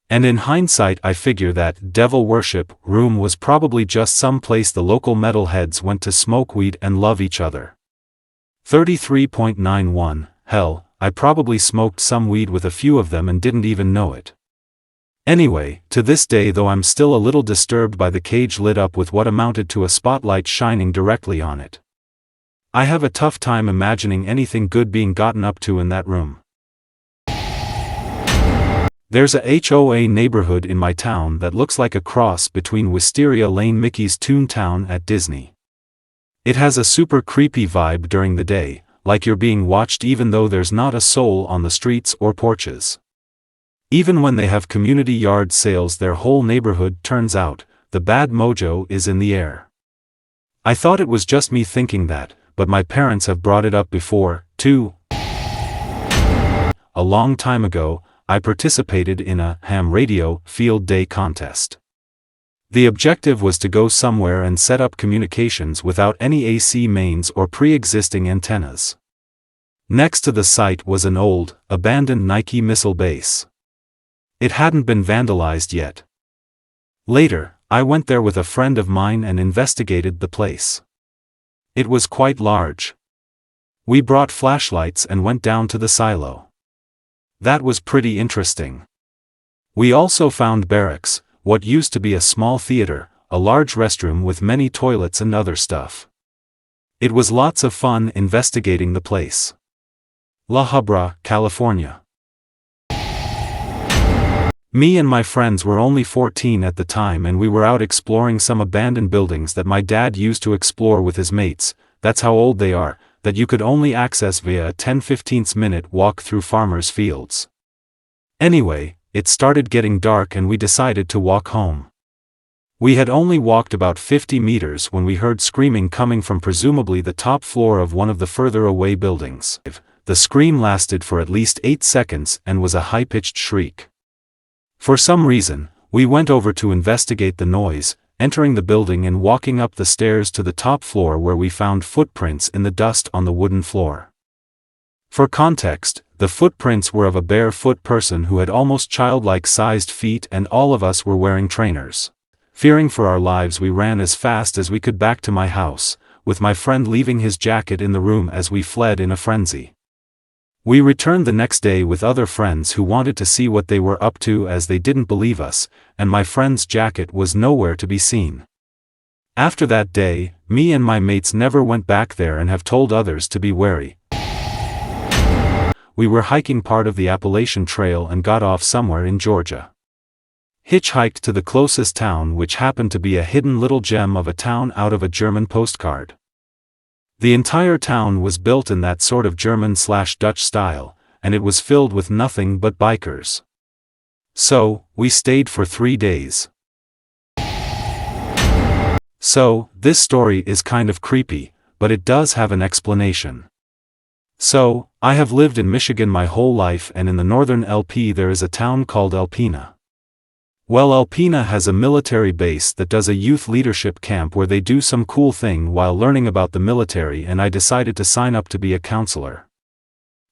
And in hindsight I figure that devil worship room was probably just some place the local metalheads went to smoke weed and love each other. 33.91 Hell, I probably smoked some weed with a few of them and didn't even know it. Anyway, to this day though I'm still a little disturbed by the cage lit up with what amounted to a spotlight shining directly on it. I have a tough time imagining anything good being gotten up to in that room. There's a HOA neighborhood in my town that looks like a cross between Wisteria Lane, Mickey's Toontown at Disney. It has a super creepy vibe during the day, like you're being watched even though there's not a soul on the streets or porches. Even when they have community yard sales, their whole neighborhood turns out, the bad mojo is in the air. I thought it was just me thinking that, but my parents have brought it up before, too. A long time ago, I participated in a ham radio field day contest. The objective was to go somewhere and set up communications without any AC mains or pre-existing antennas. Next to the site was an old, abandoned Nike missile base. It hadn't been vandalized yet. Later, I went there with a friend of mine and investigated the place. It was quite large. We brought flashlights and went down to the silo. That was pretty interesting. We also found barracks, what used to be a small theater, a large restroom with many toilets and other stuff. It was lots of fun investigating the place. La Habra, California. Me and my friends were only 14 at the time, and we were out exploring some abandoned buildings that my dad used to explore with his mates. That's how old they are, that you could only access via a 10-15 minute walk through farmers' fields. Anyway, it started getting dark and we decided to walk home. We had only walked about 50 meters when we heard screaming coming from presumably the top floor of one of the further away buildings. The scream lasted for at least 8 seconds and was a high-pitched shriek. For some reason, we went over to investigate the noise, entering the building and walking up the stairs to the top floor, where we found footprints in the dust on the wooden floor. For context, the footprints were of a barefoot person who had almost childlike sized feet, and all of us were wearing trainers. Fearing for our lives, we ran as fast as we could back to my house, with my friend leaving his jacket in the room as we fled in a frenzy. We returned the next day with other friends who wanted to see what they were up to, as they didn't believe us, and my friend's jacket was nowhere to be seen. After that day, me and my mates never went back there and have told others to be wary. we were hiking part of the Appalachian Trail and got off somewhere in Georgia. Hitchhiked to the closest town, which happened to be a hidden little gem of a town out of a German postcard. The entire town was built in that sort of German/Dutch style, and it was filled with nothing but bikers. So, we stayed for 3 days. So, this story is kind of creepy, but it does have an explanation. So, I have lived in Michigan my whole life, and in the northern LP there is a town called Alpena. Well, Alpena has a military base that does a youth leadership camp where they do some cool thing while learning about the military, and I decided to sign up to be a counselor.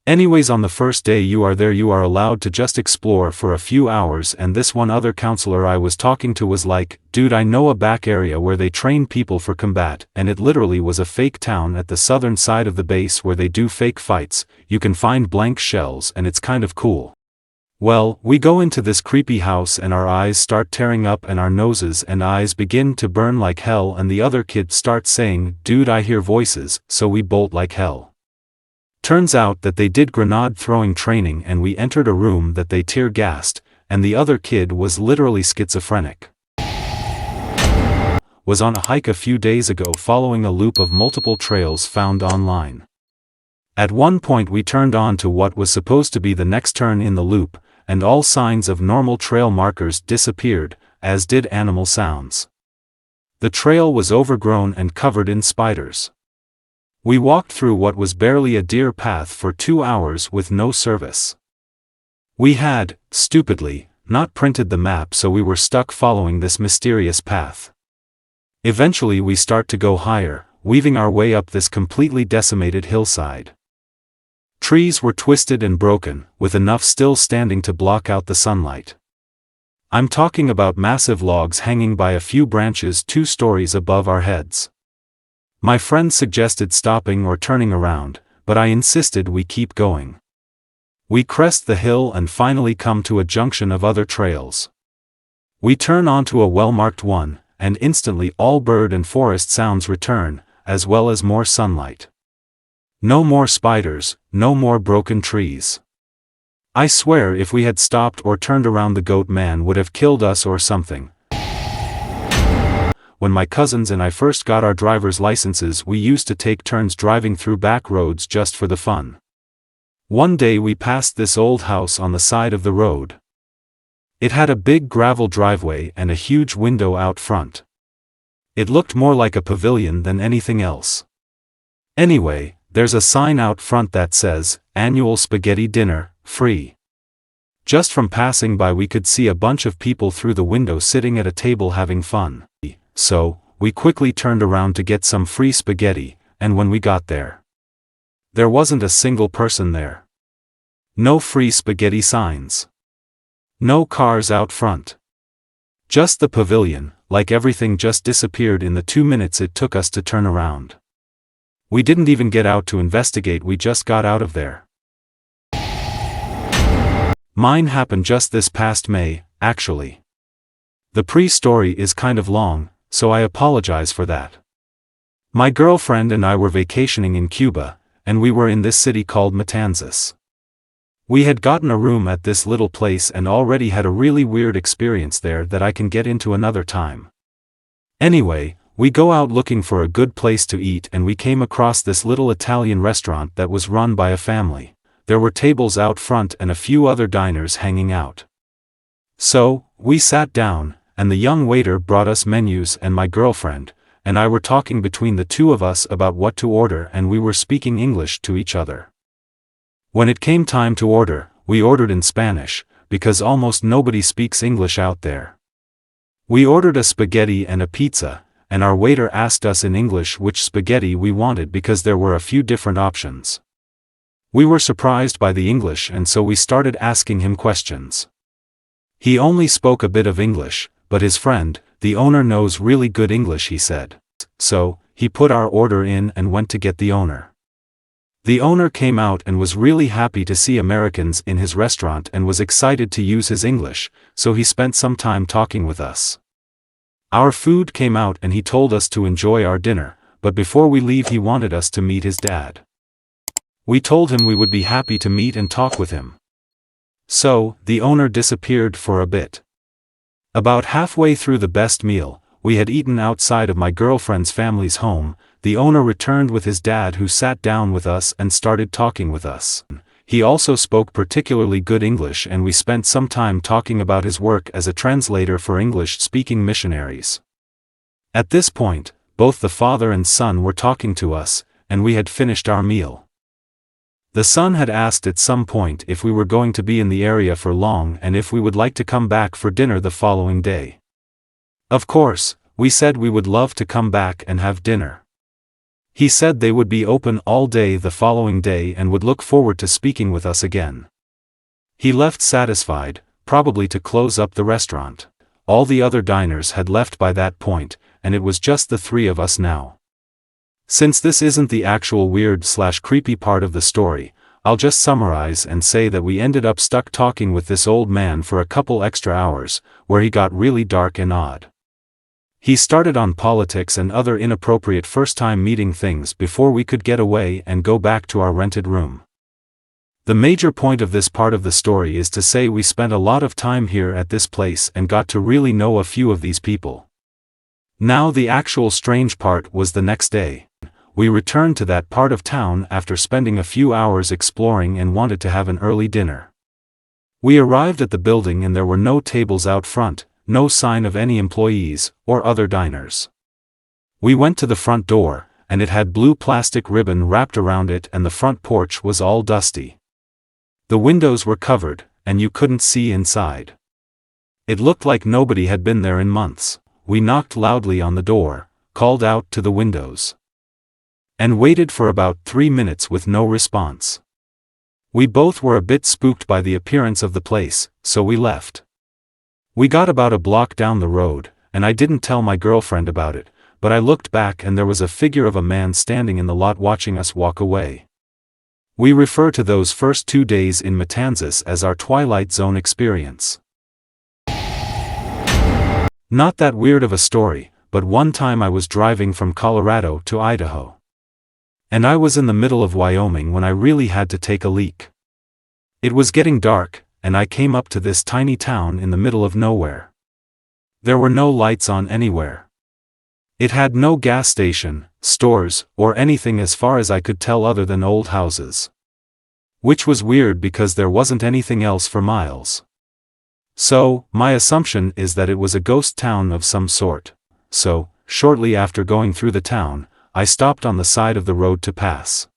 Anyways, on the first day you are there, you are allowed to just explore for a few hours, and this one other counselor I was talking to was like, dude, I know a back area where they train people for combat, and it literally was a fake town at the southern side of the base where they do fake fights, you can find blank shells, and it's kind of cool. Well, we go into this creepy house and our eyes start tearing up and our noses and eyes begin to burn like hell, and the other kid starts saying, dude, I hear voices, so we bolt like hell. Turns out that they did grenade throwing training, and we entered a room that they tear gassed, and the other kid was literally schizophrenic. Was on a hike a few days ago following a loop of multiple trails found online. At one point we turned on to what was supposed to be the next turn in the loop, and all signs of normal trail markers disappeared, as did animal sounds. The trail was overgrown and covered in spiders. We walked through what was barely a deer path for 2 hours with no service. We had, stupidly, not printed the map, so we were stuck following this mysterious path. Eventually we start to go higher, weaving our way up this completely decimated hillside. Trees were twisted and broken, with enough still standing to block out the sunlight. I'm talking about massive logs hanging by a few branches 2 stories above our heads. My friend suggested stopping or turning around, but I insisted we keep going. We crest the hill and finally come to a junction of other trails. We turn onto a well-marked one, and instantly all bird and forest sounds return, as well as more sunlight. No more spiders, no more broken trees. I swear if we had stopped or turned around, the goat man would have killed us or something. When my cousins and I first got our driver's licenses, we used to take turns driving through back roads just for the fun. One day we passed this old house on the side of the road. It had a big gravel driveway and a huge window out front. It looked more like a pavilion than anything else. Anyway, there's a sign out front that says, "Annual Spaghetti Dinner, Free." Just from passing by we could see a bunch of people through the window sitting at a table having fun. So, we quickly turned around to get some free spaghetti, and when we got there, there wasn't a single person there. No free spaghetti signs. No cars out front. Just the pavilion, like everything just disappeared in the 2 minutes it took us to turn around. We didn't even get out to investigate, we just got out of there. Mine happened just this past May, actually. The pre-story is kind of long, so I apologize for that. My girlfriend and I were vacationing in Cuba, and we were in this city called Matanzas. We had gotten a room at this little place and already had a really weird experience there that I can get into another time. Anyway, we go out looking for a good place to eat, and we came across this little Italian restaurant that was run by a family. There were tables out front and a few other diners hanging out. So, we sat down, and the young waiter brought us menus, and my girlfriend and I were talking between the two of us about what to order, and we were speaking English to each other. When it came time to order, we ordered in Spanish, because almost nobody speaks English out there. We ordered a spaghetti and a pizza, and our waiter asked us in English which spaghetti we wanted because there were a few different options. We were surprised by the English, and so we started asking him questions. He only spoke a bit of English, but his friend, the owner, knows really good English, he said. So, he put our order in and went to get the owner. The owner came out and was really happy to see Americans in his restaurant and was excited to use his English, so he spent some time talking with us. Our food came out and he told us to enjoy our dinner, but before we leave he wanted us to meet his dad. We told him we would be happy to meet and talk with him. So, the owner disappeared for a bit. About halfway through the best meal we had eaten outside of my girlfriend's family's home, the owner returned with his dad, who sat down with us and started talking with us. He also spoke particularly good English, and we spent some time talking about his work as a translator for English-speaking missionaries. At this point, both the father and son were talking to us, and we had finished our meal. The son had asked at some point if we were going to be in the area for long and if we would like to come back for dinner the following day. Of course, we said we would love to come back and have dinner. He said they would be open all day the following day and would look forward to speaking with us again. He left satisfied, probably to close up the restaurant. All the other diners had left by that point, and it was just the three of us now. Since this isn't the actual weird/creepy part of the story, I'll just summarize and say that we ended up stuck talking with this old man for a couple extra hours, where he got really dark and odd. He started on politics and other inappropriate first-time meeting things before we could get away and go back to our rented room. The major point of this part of the story is to say we spent a lot of time here at this place and got to really know a few of these people. Now the actual strange part was the next day. We returned to that part of town after spending a few hours exploring and wanted to have an early dinner. We arrived at the building and there were no tables out front, no sign of any employees or other diners. We went to the front door, and it had blue plastic ribbon wrapped around it, and the front porch was all dusty. The windows were covered, and you couldn't see inside. It looked like nobody had been there in months. We knocked loudly on the door, called out to the windows, and waited for about 3 minutes with no response. We both were a bit spooked by the appearance of the place, so we left. We got about a block down the road, and I didn't tell my girlfriend about it, but I looked back and there was a figure of a man standing in the lot watching us walk away. We refer to those first 2 days in Matanzas as our Twilight Zone experience. Not that weird of a story, but one time I was driving from Colorado to Idaho. And I was in the middle of Wyoming when I really had to take a leak. It was getting dark, and I came up to this tiny town in the middle of nowhere. There were no lights on anywhere. It had no gas station, stores, or anything as far as I could tell other than old houses. Which was weird because there wasn't anything else for miles. So, my assumption is that it was a ghost town of some sort. So, shortly after going through the town, I stopped on the side of the road to pass.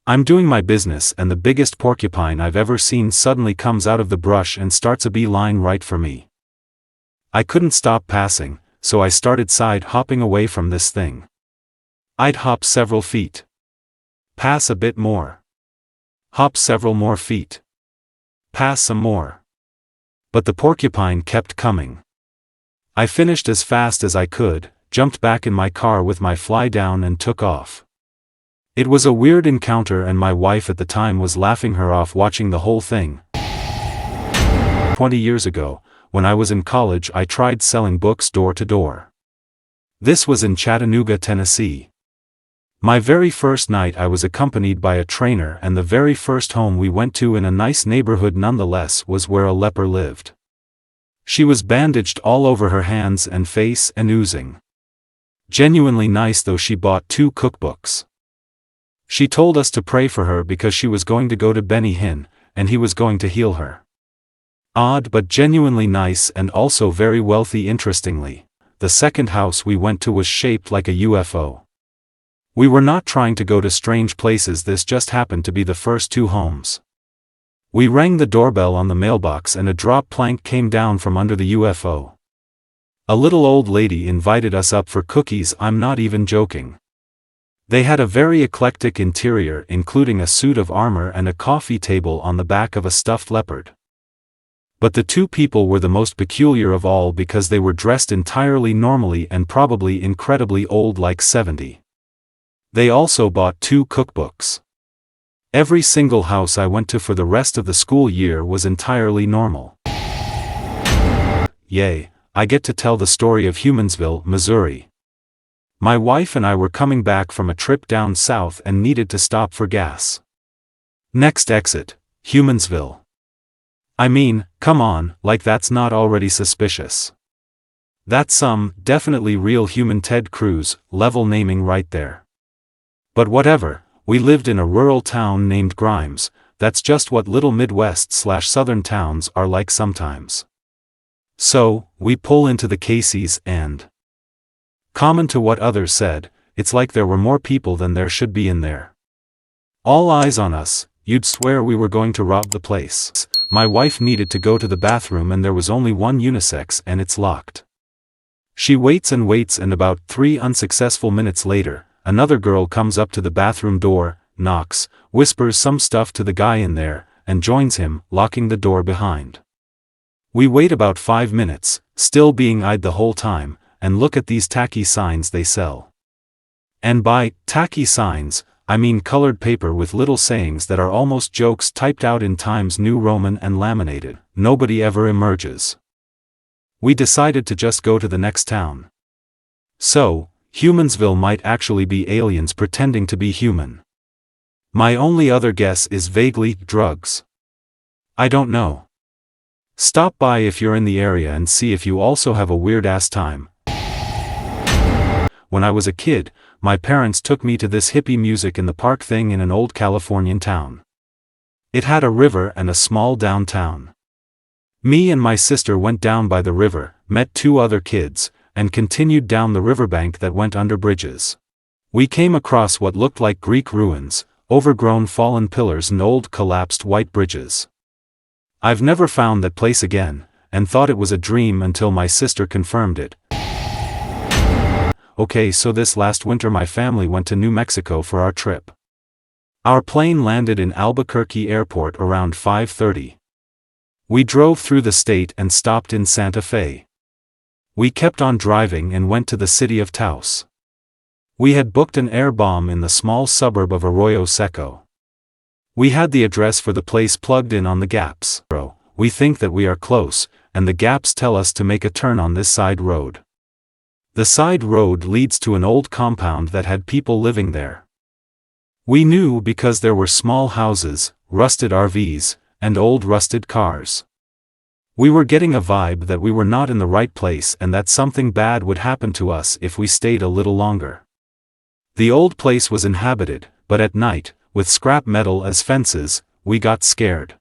I'm doing my business and the biggest porcupine I've ever seen suddenly comes out of the brush and starts a beeline right for me. I couldn't stop passing, so I started side-hopping away from this thing. I'd hop several feet. Pass a bit more. Hop several more feet. Pass some more. But the porcupine kept coming. I finished as fast as I could, jumped back in my car with my fly down and took off. It was a weird encounter and my wife at the time was laughing her off watching the whole thing. 20 years ago, when I was in college, I tried selling books door to door. This was in Chattanooga, Tennessee. My very first night I was accompanied by a trainer, and the very first home we went to in a nice neighborhood nonetheless was where a leper lived. She was bandaged all over her hands and face and oozing. Genuinely nice, though. She bought 2 cookbooks. She told us to pray for her because she was going to go to Benny Hinn, and he was going to heal her. Odd but genuinely nice, and also very wealthy. Interestingly, the second house we went to was shaped like a UFO. We were not trying to go to strange places, this just happened to be the first 2 homes. We rang the doorbell on the mailbox and a drop plank came down from under the UFO. A little old lady invited us up for cookies, I'm not even joking. They had a very eclectic interior, including a suit of armor and a coffee table on the back of a stuffed leopard. But the 2 people were the most peculiar of all because they were dressed entirely normally and probably incredibly old, like 70. They also bought 2 cookbooks. Every single house I went to for the rest of the school year was entirely normal. Yay, I get to tell the story of Humansville, Missouri. My wife and I were coming back from a trip down south and needed to stop for gas. Next exit, Humansville. I mean, come on, like that's not already suspicious. That's some, definitely real human Ted Cruz, level naming right there. But whatever, we lived in a rural town named Grimes. That's just what little Midwest/Southern towns are like sometimes. So, we pull into the Casey's and, common to what others said, it's like there were more people than there should be in there. All eyes on us, you'd swear we were going to rob the place. My wife needed to go to the bathroom and there was only one unisex and it's locked. She waits and about 3 unsuccessful minutes later, another girl comes up to the bathroom door, knocks, whispers some stuff to the guy in there, and joins him, locking the door behind. We wait about 5 minutes, still being eyed the whole time, and look at these tacky signs they sell. And by tacky signs, I mean colored paper with little sayings that are almost jokes typed out in Times New Roman and laminated. Nobody ever emerges. We decided to just go to the next town. So, Humansville might actually be aliens pretending to be human. My only other guess is vaguely drugs. I don't know. Stop by if you're in the area and see if you also have a weird-ass time. When I was a kid, my parents took me to this hippie music in the park thing in an old Californian town. It had a river and a small downtown. Me and my sister went down by the river, met 2 other kids, and continued down the riverbank that went under bridges. We came across what looked like Greek ruins, overgrown fallen pillars and old collapsed white bridges. I've never found that place again, and thought it was a dream until my sister confirmed it. Okay, so this last winter my family went to New Mexico for our trip. Our plane landed in Albuquerque Airport around 5:30. We drove through the state and stopped in Santa Fe. We kept on driving and went to the city of Taos. We had booked an air bomb in the small suburb of Arroyo Seco. We had the address for the place plugged in on the Gaps. We think that we are close, and the Gaps tell us to make a turn on this side road. The side road leads to an old compound that had people living there. We knew because there were small houses, rusted RVs, and old rusted cars. We were getting a vibe that we were not in the right place and that something bad would happen to us if we stayed a little longer. The old place was inhabited, but at night, with scrap metal as fences, we got scared.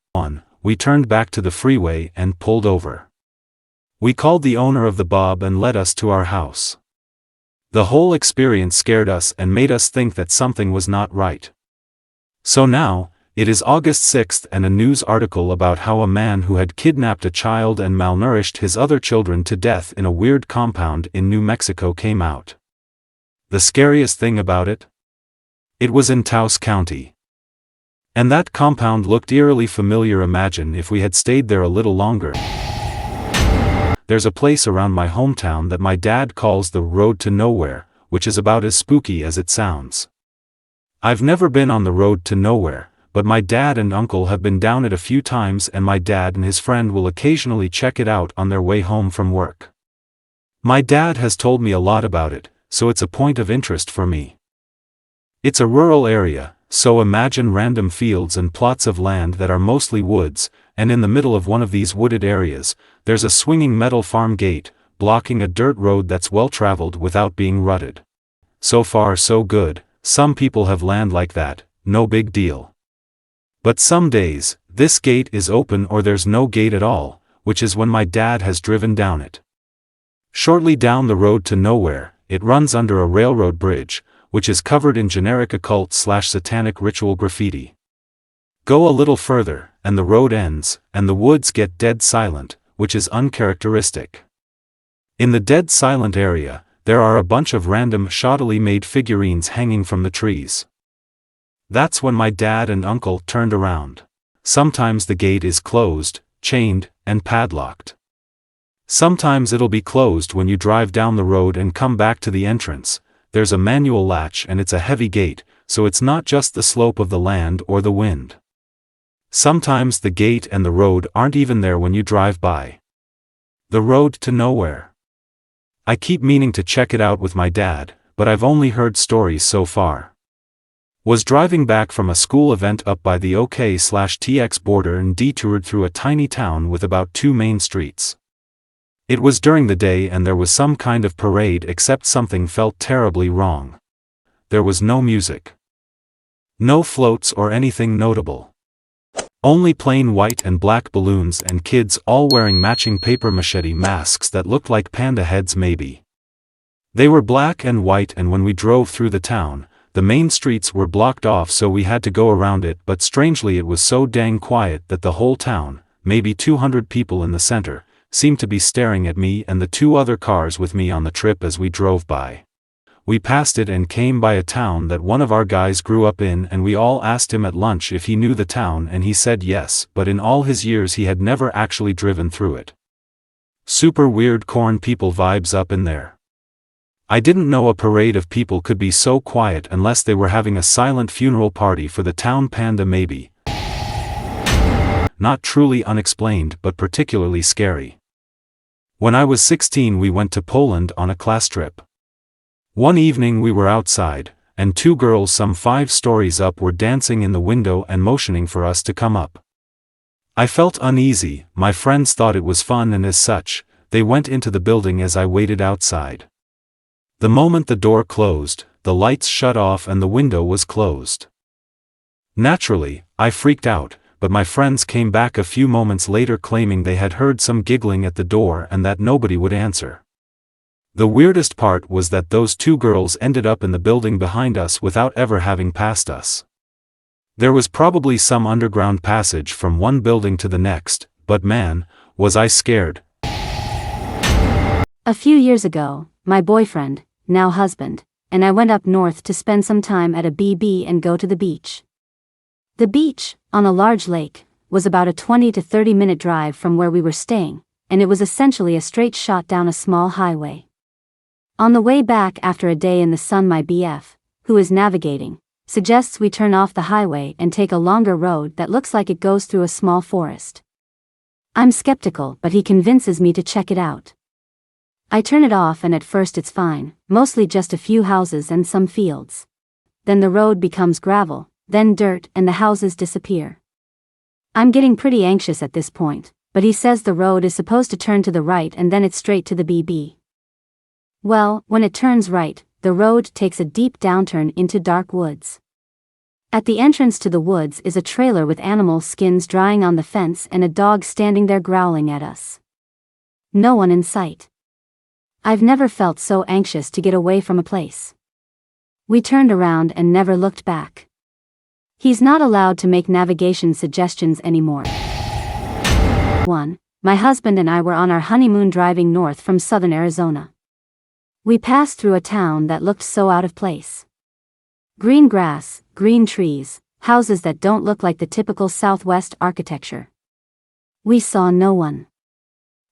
We turned back to the freeway and pulled over. We called the owner of the Bob and led us to our house. The whole experience scared us and made us think that something was not right. So now, it is August 6th and a news article about how a man who had kidnapped a child and malnourished his other children to death in a weird compound in New Mexico came out. The scariest thing about it? It was in Taos County. And that compound looked eerily familiar. Imagine if we had stayed there a little longer. There's a place around my hometown that my dad calls the Road to Nowhere, which is about as spooky as it sounds. I've never been on the Road to Nowhere, but my dad and uncle have been down it a few times and my dad and his friend will occasionally check it out on their way home from work. My dad has told me a lot about it, so it's a point of interest for me. It's a rural area, so imagine random fields and plots of land that are mostly woods, and in the middle of one of these wooded areas, there's a swinging metal farm gate, blocking a dirt road that's well traveled without being rutted. So far so good, some people have land like that, no big deal. But some days, this gate is open or there's no gate at all, which is when my dad has driven down it. Shortly down the Road to Nowhere, it runs under a railroad bridge, which is covered in generic occult/satanic ritual graffiti. Go a little further, and the road ends, and the woods get dead silent, which is uncharacteristic. In the dead silent area, there are a bunch of random shoddily made figurines hanging from the trees. That's when my dad and uncle turned around. Sometimes the gate is closed, chained, and padlocked. Sometimes it'll be closed when you drive down the road and come back to the entrance. There's a manual latch and it's a heavy gate, so it's not just the slope of the land or the wind. Sometimes the gate and the road aren't even there when you drive by. The Road to Nowhere. I keep meaning to check it out with my dad, but I've only heard stories so far. Was driving back from a school event up by the OK/TX border and detoured through a tiny town with about 2 main streets. It was during the day and there was some kind of parade, except something felt terribly wrong. There was no music. No floats or anything notable. Only plain white and black balloons and kids all wearing matching papier-mâché masks that looked like panda heads maybe. They were black and white, and when we drove through the town, the main streets were blocked off, so we had to go around it, but strangely it was so dang quiet that the whole town, maybe 200 people in the center, seemed to be staring at me and the 2 other cars with me on the trip as we drove by. We passed it and came by a town that one of our guys grew up in, and we all asked him at lunch if he knew the town, and he said yes, but in all his years he had never actually driven through it. Super weird corn people vibes up in there. I didn't know a parade of people could be so quiet unless they were having a silent funeral party for the town panda maybe. Not truly unexplained, but particularly scary. When I was 16 we went to Poland on a class trip. One evening we were outside, and 2 girls some 5 stories up were dancing in the window and motioning for us to come up. I felt uneasy. My friends thought it was fun, and as such, they went into the building as I waited outside. The moment the door closed, the lights shut off and the window was closed. Naturally, I freaked out, but my friends came back a few moments later claiming they had heard some giggling at the door and that nobody would answer. The weirdest part was that those 2 girls ended up in the building behind us without ever having passed us. There was probably some underground passage from one building to the next, but man, was I scared. A few years ago, my boyfriend, now husband, and I went up north to spend some time at a BB and go to the beach. The beach, on a large lake, was about a 20 to 30 minute drive from where we were staying, and it was essentially a straight shot down a small highway. On the way back after a day in the sun, my BF, who is navigating, suggests we turn off the highway and take a longer road that looks like it goes through a small forest. I'm skeptical, but he convinces me to check it out. I turn it off and at first it's fine, mostly just a few houses and some fields. Then the road becomes gravel, then dirt, and the houses disappear. I'm getting pretty anxious at this point, but he says the road is supposed to turn to the right and then it's straight to the BB. Well, when it turns right, the road takes a deep downturn into dark woods. At the entrance to the woods is a trailer with animal skins drying on the fence and a dog standing there growling at us. No one in sight. I've never felt so anxious to get away from a place. We turned around and never looked back. He's not allowed to make navigation suggestions anymore. 1. My husband and I were on our honeymoon driving north from southern Arizona. We passed through a town that looked so out of place. Green grass, green trees, houses that don't look like the typical Southwest architecture. We saw no one.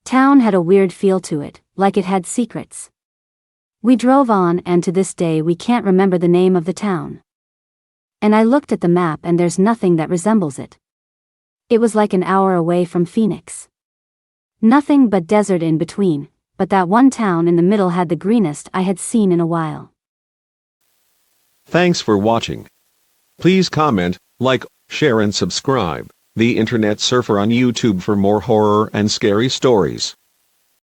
Town had a weird feel to it, like it had secrets. We drove on, and to this day we can't remember the name of the town. And I looked at the map and there's nothing that resembles it. It was like an hour away from Phoenix. Nothing but desert in between, but that one town in the middle had the greenest I had seen in a while. Thanks for watching. Please comment, like, share and subscribe. The Internet Surfer on YouTube for more horror and scary stories.